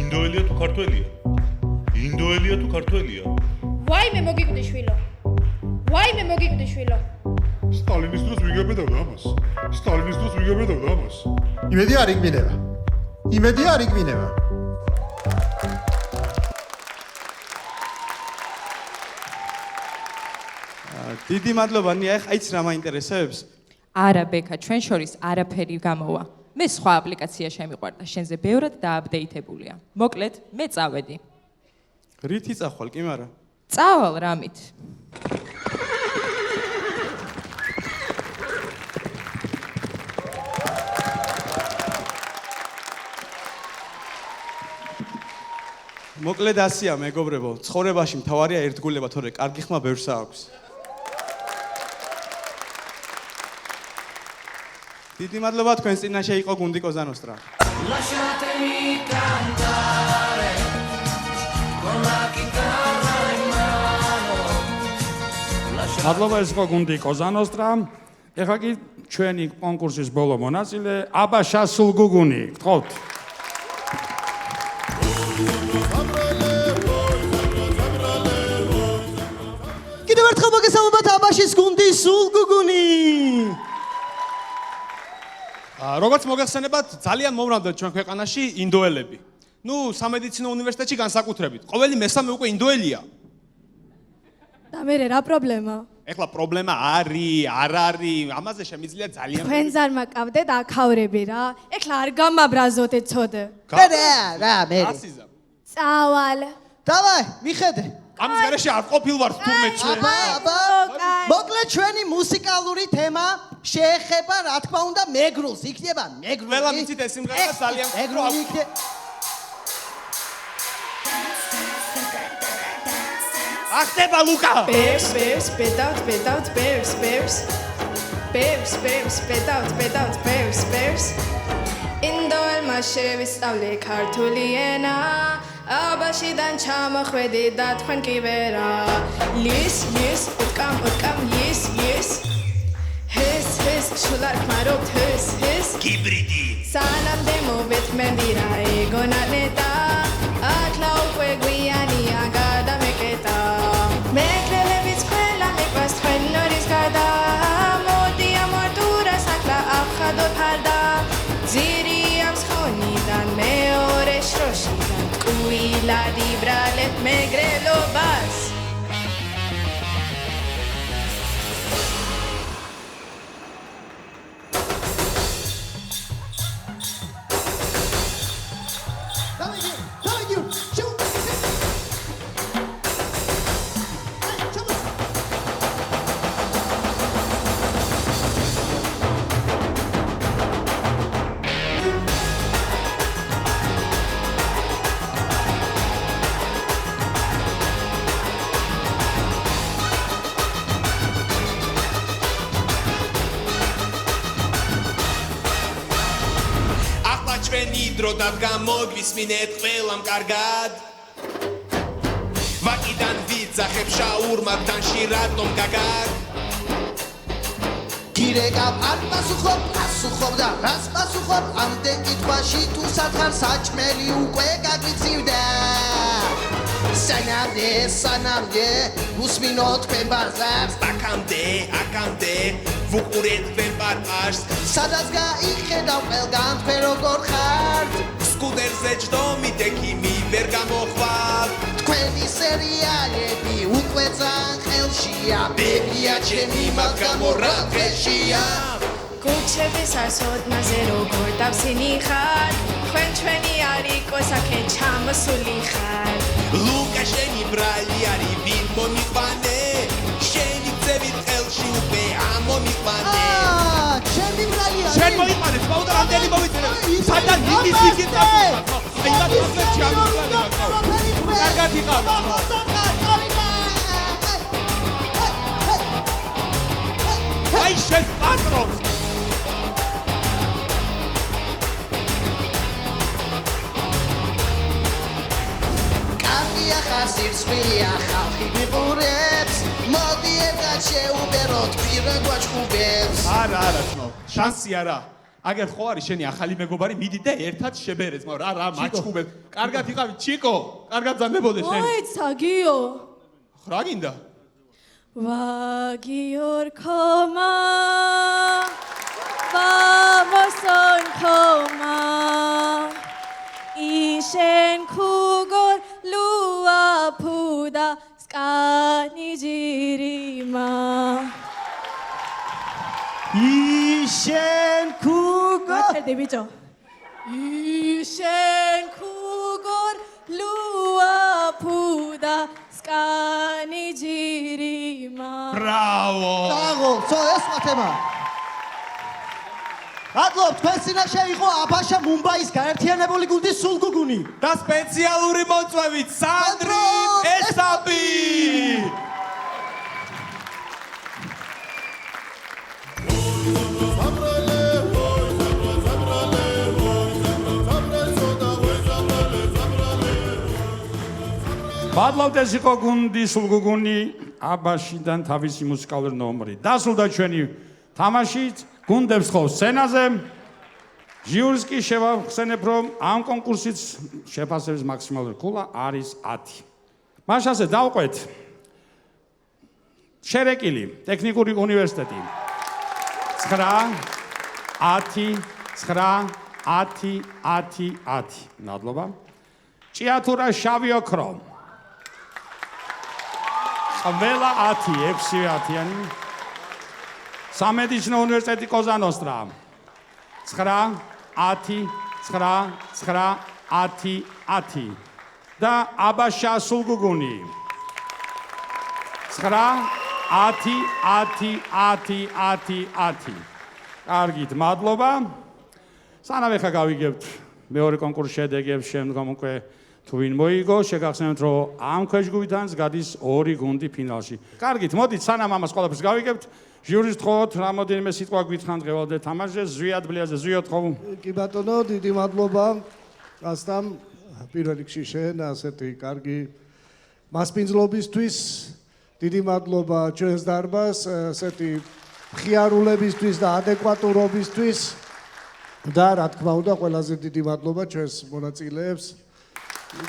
ინდოელია თუ ქართველია? ინდოელია თუ ქართველია? ვაიმე მოგიკვდი შვილო. ვაიმე მოგიკვდი შვილო. სტალინის დროს ვიგებედავდა ამას. სტალინის დროს ვიგებედავდა ამას. იმედი არ იგმინება. იმედი არ იგმინება. დიდი მადლობა ნია, ეხა იცი რა მაინტერესებს? არა ბექა, ჩვენ შორის არაფერი გამოვა. მე სხვა აპლიკაცია შემიყვარდა, შენზე ბევრად დააპდეითებულია. მოკლედ, მე წავედი. რითი წახვალ, კი მარა? წავალ რამით. მოკლედ ასია მეგობრებო, ცხოვრებაში მთავარია ერთგულება, თორე კარგი ხმა ბევრს აქვს. დიდი მადლობა, თქვენ წინაშე იყო გუნდი კოზა ნოსტრა. მადლობა, ეს იყო გუნდი კოზა ნოსტრა. ეხლა კი ჩვენი კონკურსის ბოლო მონაწილე აბა შასულ გუგუნი. გთხოვთ. აბაშის გუნდის სულგუგუნი. როგორც მოგეხსენებათ, ძალიან მომრავლდა ჩვენ ქვეყანაში ინდოელები. სამედიცინო უნივერსიტეტში განსაკუთრებით. ყოველი მესამე უკვე ინდოელია. და მე რა პრობლემა? ეხლა პრობლემა არის, არ არის, ამაზე შემიძლია ძალიან თქვენ ზარმა ყავდეთ აქავრები რა. ეხლა არ გამაბრაზოთ ეცოდე. რა, მე. წავალ. დავაი, მიხედე. ამის გარეშე არ ყოფილვარ თურმე ჩვენ. მოკლედ ჩვენი მუსიკალური თემა შეეხება, რა თქმა უნდა, მეგრულს. იქნება მეგრული. ყველა მიცით ეს სიმღერა ძალიან მეგრული იქნება. ახტება ლუკა. Bears, bet out, bears. Bears, bet out, bears. ინდოელმა შევისწავლე ქართული ენა. აბაშიდან ჩამოხვედი და თქვენ კი ვერა. Yes, უტკამ, yes. His, შულარ ხმარობთ, his. გიბრიდი. სანამდე მოვეთ მენდირა ეგონა ნეტა. აქლა უკვე გვიანია გადამეკეტა. მეკრელებიც ყველა მიყვას თქვენ ნორის გარდა. მოდი ამორტურას აქლა ავხადოთ ფარდა. ძირი ამ სხონიდან მეორე შროშიდან ტყუილად იბრალეთ მეგრელობას. გამოგისმინეთ ყველამ კარგად ვაკიდან ვიძახებ შაურმაგდან შირატომ გაგარ გირეკავ არ პასუხობ და რას პასუხობ ამდენ კითხვაში თუ სათხარ საჭმელი უკვე გაგვიცივდა სანამდე უსმინოთ თქვენ ბაზარს აქამდე ვუყურეთ თქვენ პარტაშს სადაც გაიხედავ ყველგან თქვენ როგორ ხართ სკუდერზე ჯდომით ექიმი ვერ გამოხვალ თქვენი სერიალები უკვე ძალიან ხელშია ბებია ჩემი მათ გამო რა ხელშია გუჩების ასოდნაზე როგორ დავსინი ხარ თქვენ ჩვენი არიკოს აქე ჩამოსული ხარ ლუკა შენი ბრალი არის ვინ მომიყვანე შენი ძევით ხელში უკვე ამომიყვანე ჩემი ბრალი არის შენ მოიყვანე თვალდა რამდენი მოვიწერე სადან ნიმის ვიგიტა აი მათ ფერჩი ამოყვანე კარგად იყავ აი შენ პატრონს სირცხვილია ხალხი მიყურებს მოდი ერთად შეუბეროთ პირა გვაჩხუბებს არა ძმაო შანსი არა აგერ ხო არის შენი ახალი მეგობარი მიდი და ერთად შებერე ძმაო რა მაჩხუბებს კარგად იყავი ჩიკო კარგად ზამებოდე შენ მოეცა გიო რა გინდა ვაგიორ ხომა ვამოსონ ხომა იშენ ქუგორ ლუა ფუდა სკანი ჯირიმა იშენ ქუგორ მოწერდი ბიჭო იშენ ქუგორ ლუა ფუდა სკანი ჯირიმა ბრავო ბრავო ეს მათემა მადლობ, თქვენ წინაშე იყო აბაშა მუმბაის გაერთიანებული გუნდის სულგუგუნი და სპეციალური მოწვევით სანდრი ესაბი მადლობთ ეს იყო გუნდის სულგუგუნი აბაშიდან თავისი მუსიკალური ნომრი დასრულდა ჩვენი თამაშით გუნდებს ხო სცენაზე ჟიურის კი შევახსენებ რომ ამ კონკურსის შეფასების მაქსიმალური ქულა არის 10. მაშასე დავყვეთ შერეკილი, ტექნიკური უნივერსიტეტი. 9 10 9 10 10 10. მადლობა. ჭიათურა შავი ოქრო. ყველა 10, 6 10-იანი. სამედიცინო უნივერსიტეტი კოზანოსტრა. 9 10 9 9 10 10. და აბაშა სულგუგუნი. 9 10 10 10 10 10. კარგით, მადლობა. სანამ ახლა გავიგებთ მეორე კონკურსის შედეგებს, შემდგომ უკვე თუ ვინ მოიგო, შეგახსენებთ, რომ ამ ქვეშგუვითან გადის 2 გუნდი ფინალში. კარგით, მოდით, სანამ ამას ყველაფერს გავიგებთ, ჟიურის თხოვოთ, რამოდენიმე სიტყვა გითხრან დღევანდელ თამაშზე, ზვიად ბლიაზე, ზვიო თხოვ. კი ბატონო, დიდი მადლობა. ასთან პირველ რიგში შენ ასეთი კარგი მასპინძლობისთვის, დიდი მადლობა ჩვენს დარბაზს, ასეთი მხიარულებისთვის და ადეკვატურობისთვის და რა თქმა უნდა, ყველაზე დიდი მადლობა ჩვენს მონაწილეებს.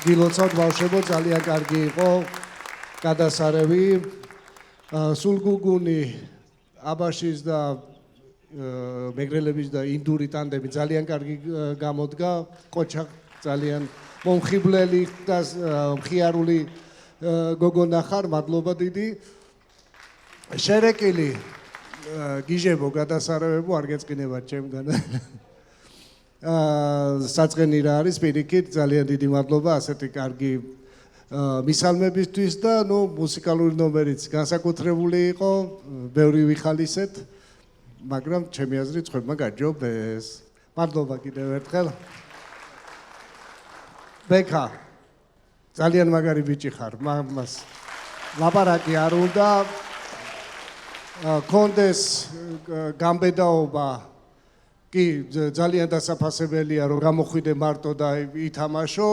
გილოცავთ ბავშვებო, ძალიან კარგი იყო გადასარევი. სულგუგუნი, აბაშის და მეგრელების და ინდური ტანდემი ძალიან კარგი გამოდგა. კოჩა ძალიან მომხიბლელი და მხიარული გოგონა ხარ, მადლობა დიდი. შერეკილი გიჟებო გადასარევებო, არ გეწყინებათ ჩემგან. საწყენი რა არის პირიქით, ძალიან დიდი მადლობა ასეთი კარგი მისალმებისთვის და ნუ მუსიკალური ნომერიც განსაკუთრებული იყო, ბევრი ვიხალისეთ, მაგრამ ჩემი აზრით ხვებმა გაჯობეს. მადლობა კიდევ ერთხელ. ბექა, ძალიან მაგარი ბიჭი ხარ, მას ლაპარაკი არ უნდა. კონდეს გამბედაობა კი ძალიან დასაფასებელია, რომ გამოხვიდე მარტო და ითამაშო,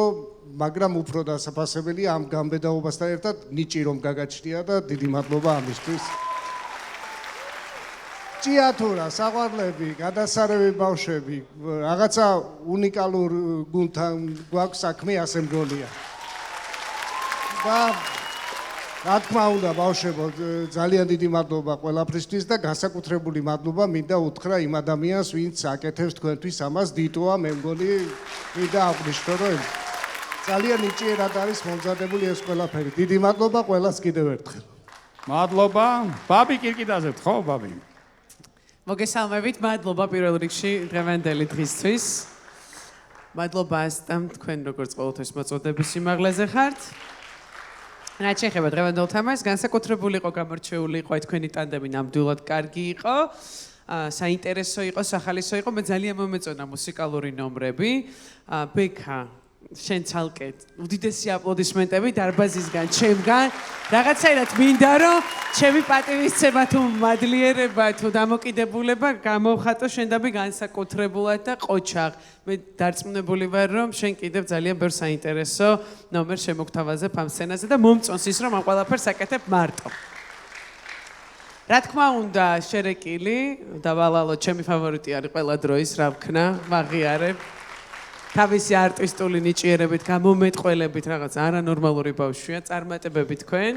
მაგრამ უფრო დასაფასებელია ამ გამბედაობასთან ერთად ნიჭი რომ გაგაჩნია და დიდი მადლობა ამისთვის. ჭიათურა, საყვარლები, გადასარევი ბავშვები, რაღაცა უნიკალურ გუნდთან გვაქვს საქმე, ასე მგონია. და რა თქმა უნდა, ბავშვებო, ძალიან დიდი მადლობა ყველაფრისთვის და განსაკუთრებული მადლობა მინდა უთხრა იმ ადამიანს, ვინც აკეთებს თქვენთვის ამას, დიტოა, მე მგონი, მინდა აღვნიშნო, რომ ძალიან ნიჭიერად არის მომზადებული ეს ყველაფერი. დიდი მადლობა ყველას კიდევ ერთხელ. მადლობა. ბაბი კირკიტაზე, ხო, ბაბი? მოგესალმებით, მადლობა პირველ რიგში დღევანდელი დღისთვის. მადლობა ასტამ, თქვენ როგორც ყოველთვის მოწოდების სიმაღლეზე ხართ. რაც შეეხება დღევანდელ თამაშს, განსაკუთრებული იყო, გამორჩეული იყო თქვენი ტანდემი, ნამდვილად კარგი იყო. საინტერესო იყო, სახალისო იყო, მე ძალიან მომეწონა მუსიკალური ნომრები. ბექა, შენ ცალკე უდიდესი აპლოდისმენტები დარბაზისგან, ჩემგან. რაღაცაირად მინდა, რომ ჩემი პატივისცემა თუ მადლიერება თუ დამოკიდებულება გამოვხატო შენდაბი განსაკუთრებულად და ყოჩაღ. მე დარწმუნებული ვარ, რომ შენ კიდევ ძალიან ბევრ საინტერესო ნომერს შემოგთავაზებ ამ სცენაზე და მომწონს ის, რომ ამ ყველაფერს აკეთებ მარტო. რა თქმა უნდა, შერეკილი და ვალალო, ჩემი ფავორიტი არის ყველა დროის, რა ვქნა, მაღიარებ. თავისი არტისტული ნიჭიერებით, გამომეტყველებით, რაღაც არანორმალური ბავშვია, წარმატებები თქვენ.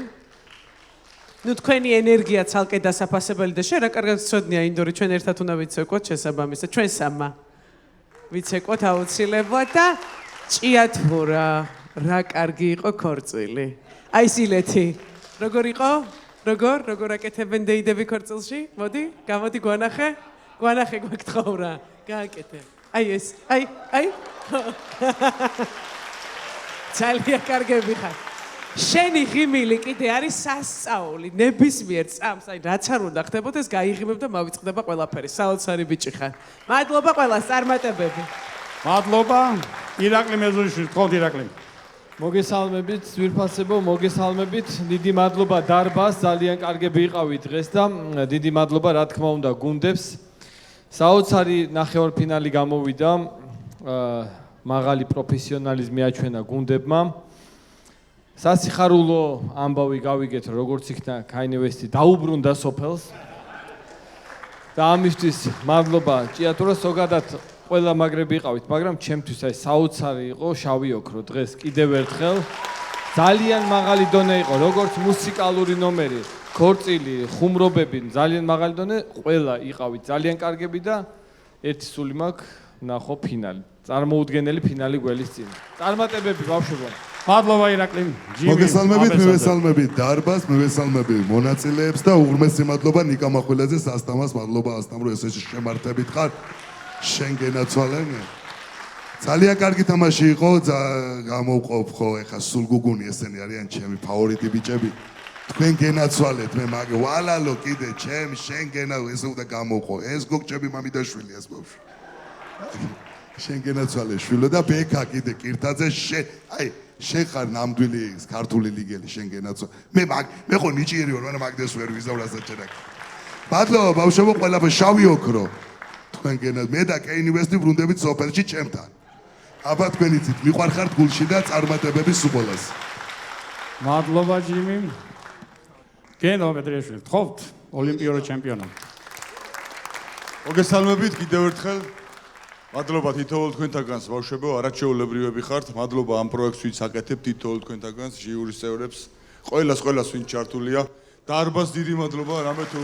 ნუ თქვენი ენერგია ცალკე დასაფასებელი და შენ რა კარგად გწოდნია ინდორი, ჩვენ ერთად უნდა ვიცეკვოთ შესაბამისად, ჩვენ სამმა. ვიცეკვოთ აუცილებლად და ჭიათურა, რა კარგი იყო ქორწილი. აი სილეთი. როგორ იყო? როგორ აკეთებენ დეიდები ქორწილში? მოდი, გამოდი გვანახე. გვანახე გვაგთხოვრა. გააკეთე. აი ეს, აი. ძალიან კარგები ხარ. შენი ღიმილი კიდე არის სასწაული, ნებისმიერ წამს, აი რაც არ უნდა ხდებოდეს, გაიღიმებ და მავიწყდება ყველაფერი. საოცარი ბიჭი ხარ. მადლობა ყველას, წარმატებები. მადლობა. ირაკლი მეზურიშვილი, თქო ირაკლი. მოგესალმებით, ძვირფასებო, მოგესალმებით. დიდი მადლობა დარბაზს, ძალიან კარგები იყავით დღეს და დიდი მადლობა რა თქმა უნდა გუნდებს. საოცარი ნახევარფინალი გამოვიდა. მაღალი პროფესიონალიზმი აჩვენა გუნდებმა. სასიხარულო ამბავი გავიგეთ, როგორც იქნა Kanye West-ი დაუბრუნდა სოფელს. და ამისთვის მადლობა ჭიათურას, ზოგადად ყველა მაგრები იყავით, მაგრამ ჩემთვის აი საოცარი იყო შავი ოქრო დღეს კიდევ ერთხელ. ძალიან მაღალი დონე იყო, როგორც მუსიკალური ნომერი, ქორწილი, ხუმრობები ძალიან მაღალი დონე, ყველა იყავით ძალიან კარგები და ერთი სული მაქვს ნახო ფინალი. წარმოუდგენელი ფინალი გველის წინ. წარმატებები ბავშვებო. მადლობა ირაკლი. მოგესალმებით, მივესალმებით დარბაზს, მივესალმებით მონაწილეებს და უღრმესი მადლობა ნიკა მახვილაძე სასტამას, მადლობა ასტამრო ესე შემართებით ხარ. შენ გენაცვალე. ძალიან კარგი თამაში იყო, გამოვყოფ ხო, ეხა სულგუგუნი ესენი არიან ჩემი ფავორიტი ბიჭები. თქვენ გენაცვალეთ, მე მაგ ვალალო კიდე ჩემ შენ გენა ესე უნდა გამოვყო. ეს გოგჭები მამიდაშვილი ეს ბავშვი. შენ გენაცვალე შვილო და ბექა კიდე კირთაძე აი შენ ხარ ნამდვილი ქართული ლიგელი შენ გენაცვალე. მე ხო ნიჭიერი ვარ, მაგრამ მაგდეს ვერ ვიზავრ ასაჭერაკ. მადლობა ბავშვებო, ყველაფერს შავი ოქრო. თქვენ გენა მე და კეინი ვესტი ბრუნდებით სოფელში ჩემთან. აბა თქვენ იცით, მიყვარხართ გულში და წარმატებების სულ. მადლობა ჯიმი. გენო მედრეშვილი, თხოვთ ოლიმპიური ჩემპიონი. მოგესალმებით კიდევ ერთხელ. მადლობა თითოეულ თქვენთაგანს ბავშვებო, არაჩვეულებრივები ხართ. მადლობა ამ პროექტს ვინც აკეთებ თითოეულ თქვენთაგანს, ჟიურის წევრებს, ყველას ვინც ჩართულია. დარბაზს დიდი მადლობა, რამე თუ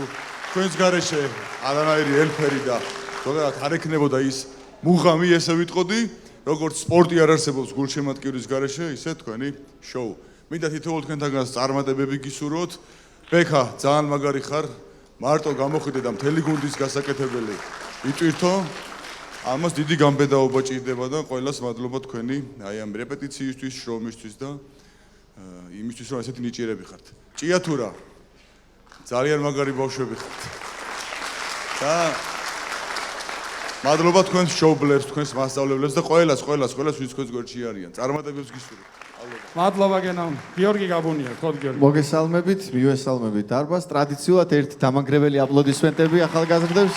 თქვენს გარეშე არანაირი ელფერი და ზოგადად არ ექნებოდა ის მუღამი, ესე ვიტყოდი, როგორც სპორტი არ არსებობს გულშემატკივრის გარეშე, ისე თქვენი შოუ. მინდა თითოეულ თქვენთაგანს წარმატებები გისურვოთ. ბექა, ძალიან მაგარი ხარ. მარტო გამოხვიდე და მთელი გუნდის გასაკეთებელი იტვირთო. ამას დიდი გამბედაობა ჭირდება და ყველას მადლობა თქვენი აი ამ რეპეტიციისთვის, შრომისთვის და იმისთვის რომ ესეთი ნიჭიერები ხართ. ჭიათურა ძალიან მაგარი ბავშვები ხართ. და მადლობა თქვენს შოუბლებს, თქვენს მასწავლებლებს და ყველას ვინც თქვენს გვერდში არიან. წარმატებებს გისურვებთ. მადლობა გენო. გიორგი გაბუნია, ხო გიორგი. მოგესალმებით, მივესალმებით დარბაზს. ტრადიციულად ერთი დამანგრეველი აპლოდისმენტები ახალგაზრდებს.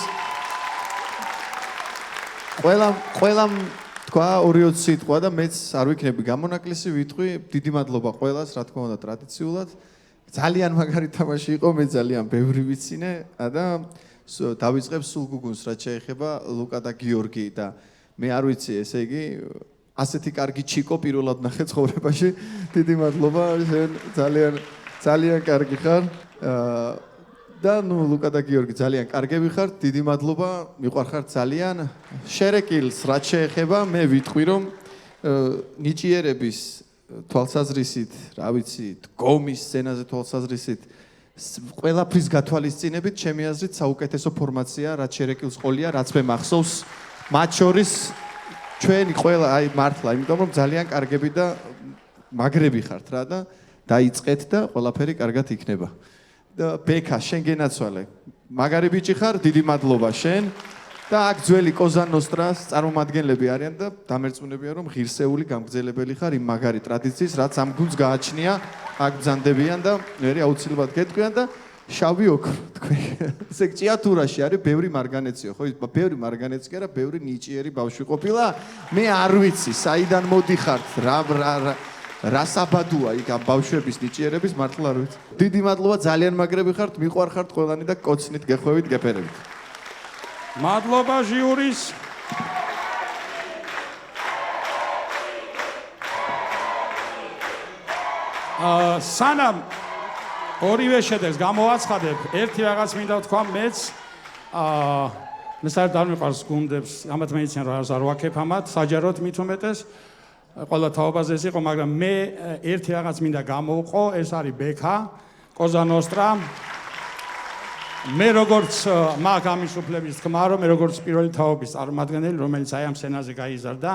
ყველამ თქვა 2-20 სიტყვა და მეც არ ვიქნები გამონაკლისი, ვიტყვი დიდი მადლობა ყველას, რა თქმა უნდა ტრადიციულად. ძალიან მაგარი თამაში იყო, მე ძალიან ბევრი ვიცინე და დავიწყებ სულგუგუნს, რაც შეეხება ლუკა და გიორგი და მე არ ვიცი, ესე იგი ასეთი კარგი ჩიკო პირველად ნახე ცხოვრებაში. დიდი მადლობა, შენ ძალიან კარგი ხარ. და ლუკა და გიორგი ძალიან კარგები ხართ. დიდი მადლობა, მიყვარხართ ძალიან. შერეკილს რაც შეეხება, მე ვიტყვი რომ ნიჭიერების თვალსაზრისით, რა ვიცი, დგომის სცენაზე თვალსაზრისით ყველაფრის გათვალისწინებით ჩემი აზრით საუკეთესო ფორმაცია, რაც შერეკილს ყოლია, რაც მე მახსოვს. მათ შორის ჩვენი ყველა აი მართლა, იმიტომ რომ ძალიან კარგები და მაგრები ხართ რა და დაიწყეთ და ყველაფერი კარგად იქნება. და ბექა, შენ გენაცვალე. მაგარი ბიჭი ხარ, დიდი მადლობა შენ. და აქ ძველი კოზა ნოსტრას წარმომადგენლები არიან და დამერწმუნებია რომ ღირსეული გამგზელებელი ხარ იმ მაგარი ტრადიციის, რაც ამ გუნდს გააჩნია, აქ ბრძანდებიან და მე აუცილებლად გეტყვიან და შავი ოქრო თქვენ. ესე ჭიათურაში არის ბევრი მარგანეციო, ხო? ბევრი მარგანეცი კი არა, ბევრი ნიჭიერი ბავშვი ყოფილა. მე არ ვიცი, საიდან მოდიხართ, რა საბადოა იქ ამ ბავშვების ნიჭიერების, მართლა არ ვიცი. დიდი მადლობა, ძალიან მაგრები ხართ, მიყვარხართ ყველანი და კოცნით გეხვევით, გეფერებით. მადლობა ჟიურის. სანამ ორივე შედეგს გამოვაცხადებ, ერთი რაღაც მინდა ვთქვა მეც. მე საერთოდ არ მიყვარს გუნდებს, ამათ მეიციან რა არ ვაკეთებ ამათ, საჯაროდ მით უმეტეს. ყველა თაობაზე ეს იყო, მაგრამ მე ერთი რაღაც მინდა გამოვყო, ეს არის ბექა, კოზა ნოსტრა. მე როგორც მაგ ამისუფლების თქმა რომ მე როგორც პირველი თაობის წარმომადგენელი, რომელიც აი ამ სცენაზე გაიზარდა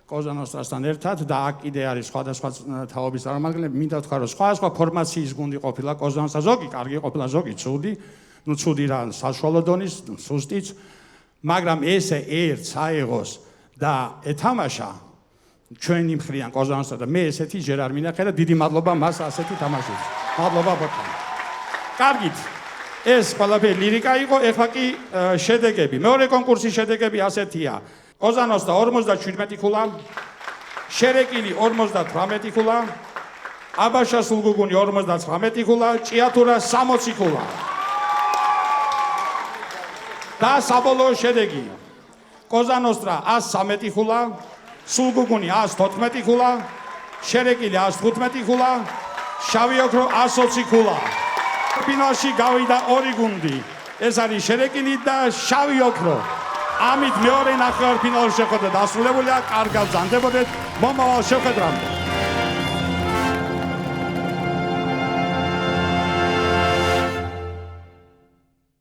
კოზა ნოსტრასთან ერთად და აქ კიდე არის სხვადასხვა თაობის წარმომადგენლები, მინდა ვთქვა რომ სხვადასხვა ფორმაციის გუნდი ყოფილა კოზა ნოსტრა, ზოგი კარგი ყოფილა, ზოგი ცუდი, ნუ ცუდი რა, საშუალო დონის, სუსტიც, მაგრამ ესე ერთს აიღოს და ეთამაშა ჩვენი მხრიდან კოზა ნოსტრა და მე ესეთი ჯერ არ მინახე და დიდი მადლობა მას ასეთი თამაშის. მადლობა ბოთან. კარგით. ეს ყველაფერი ლირიკა იყო, ეხლა კი შედეგები. მეორე კონკურსის შედეგები ასეთია. კოზა ნოსტრა 57 ქულა, შერეკილი 58 ქულა, აბაშა სულგუგუნი 59 ქულა, ჭიათურა 60 ქულა. და საბოლოო შედეგი. კოზა ნოსტრა 113 ქულა, სულგუგუნი 114 ქულა, შერეკილი 115 ქულა, შავი ოქრო 120 ქულა. ფინალში გავიდა ორი გუნდი. ეს არის შერეკინი და შავი ოქრო. ამით მეორე ნახევარფინალი შეხვედრა დასრულებულია. კარგად ბრძანდებოდეთ მომავალ შეხვედრამდე.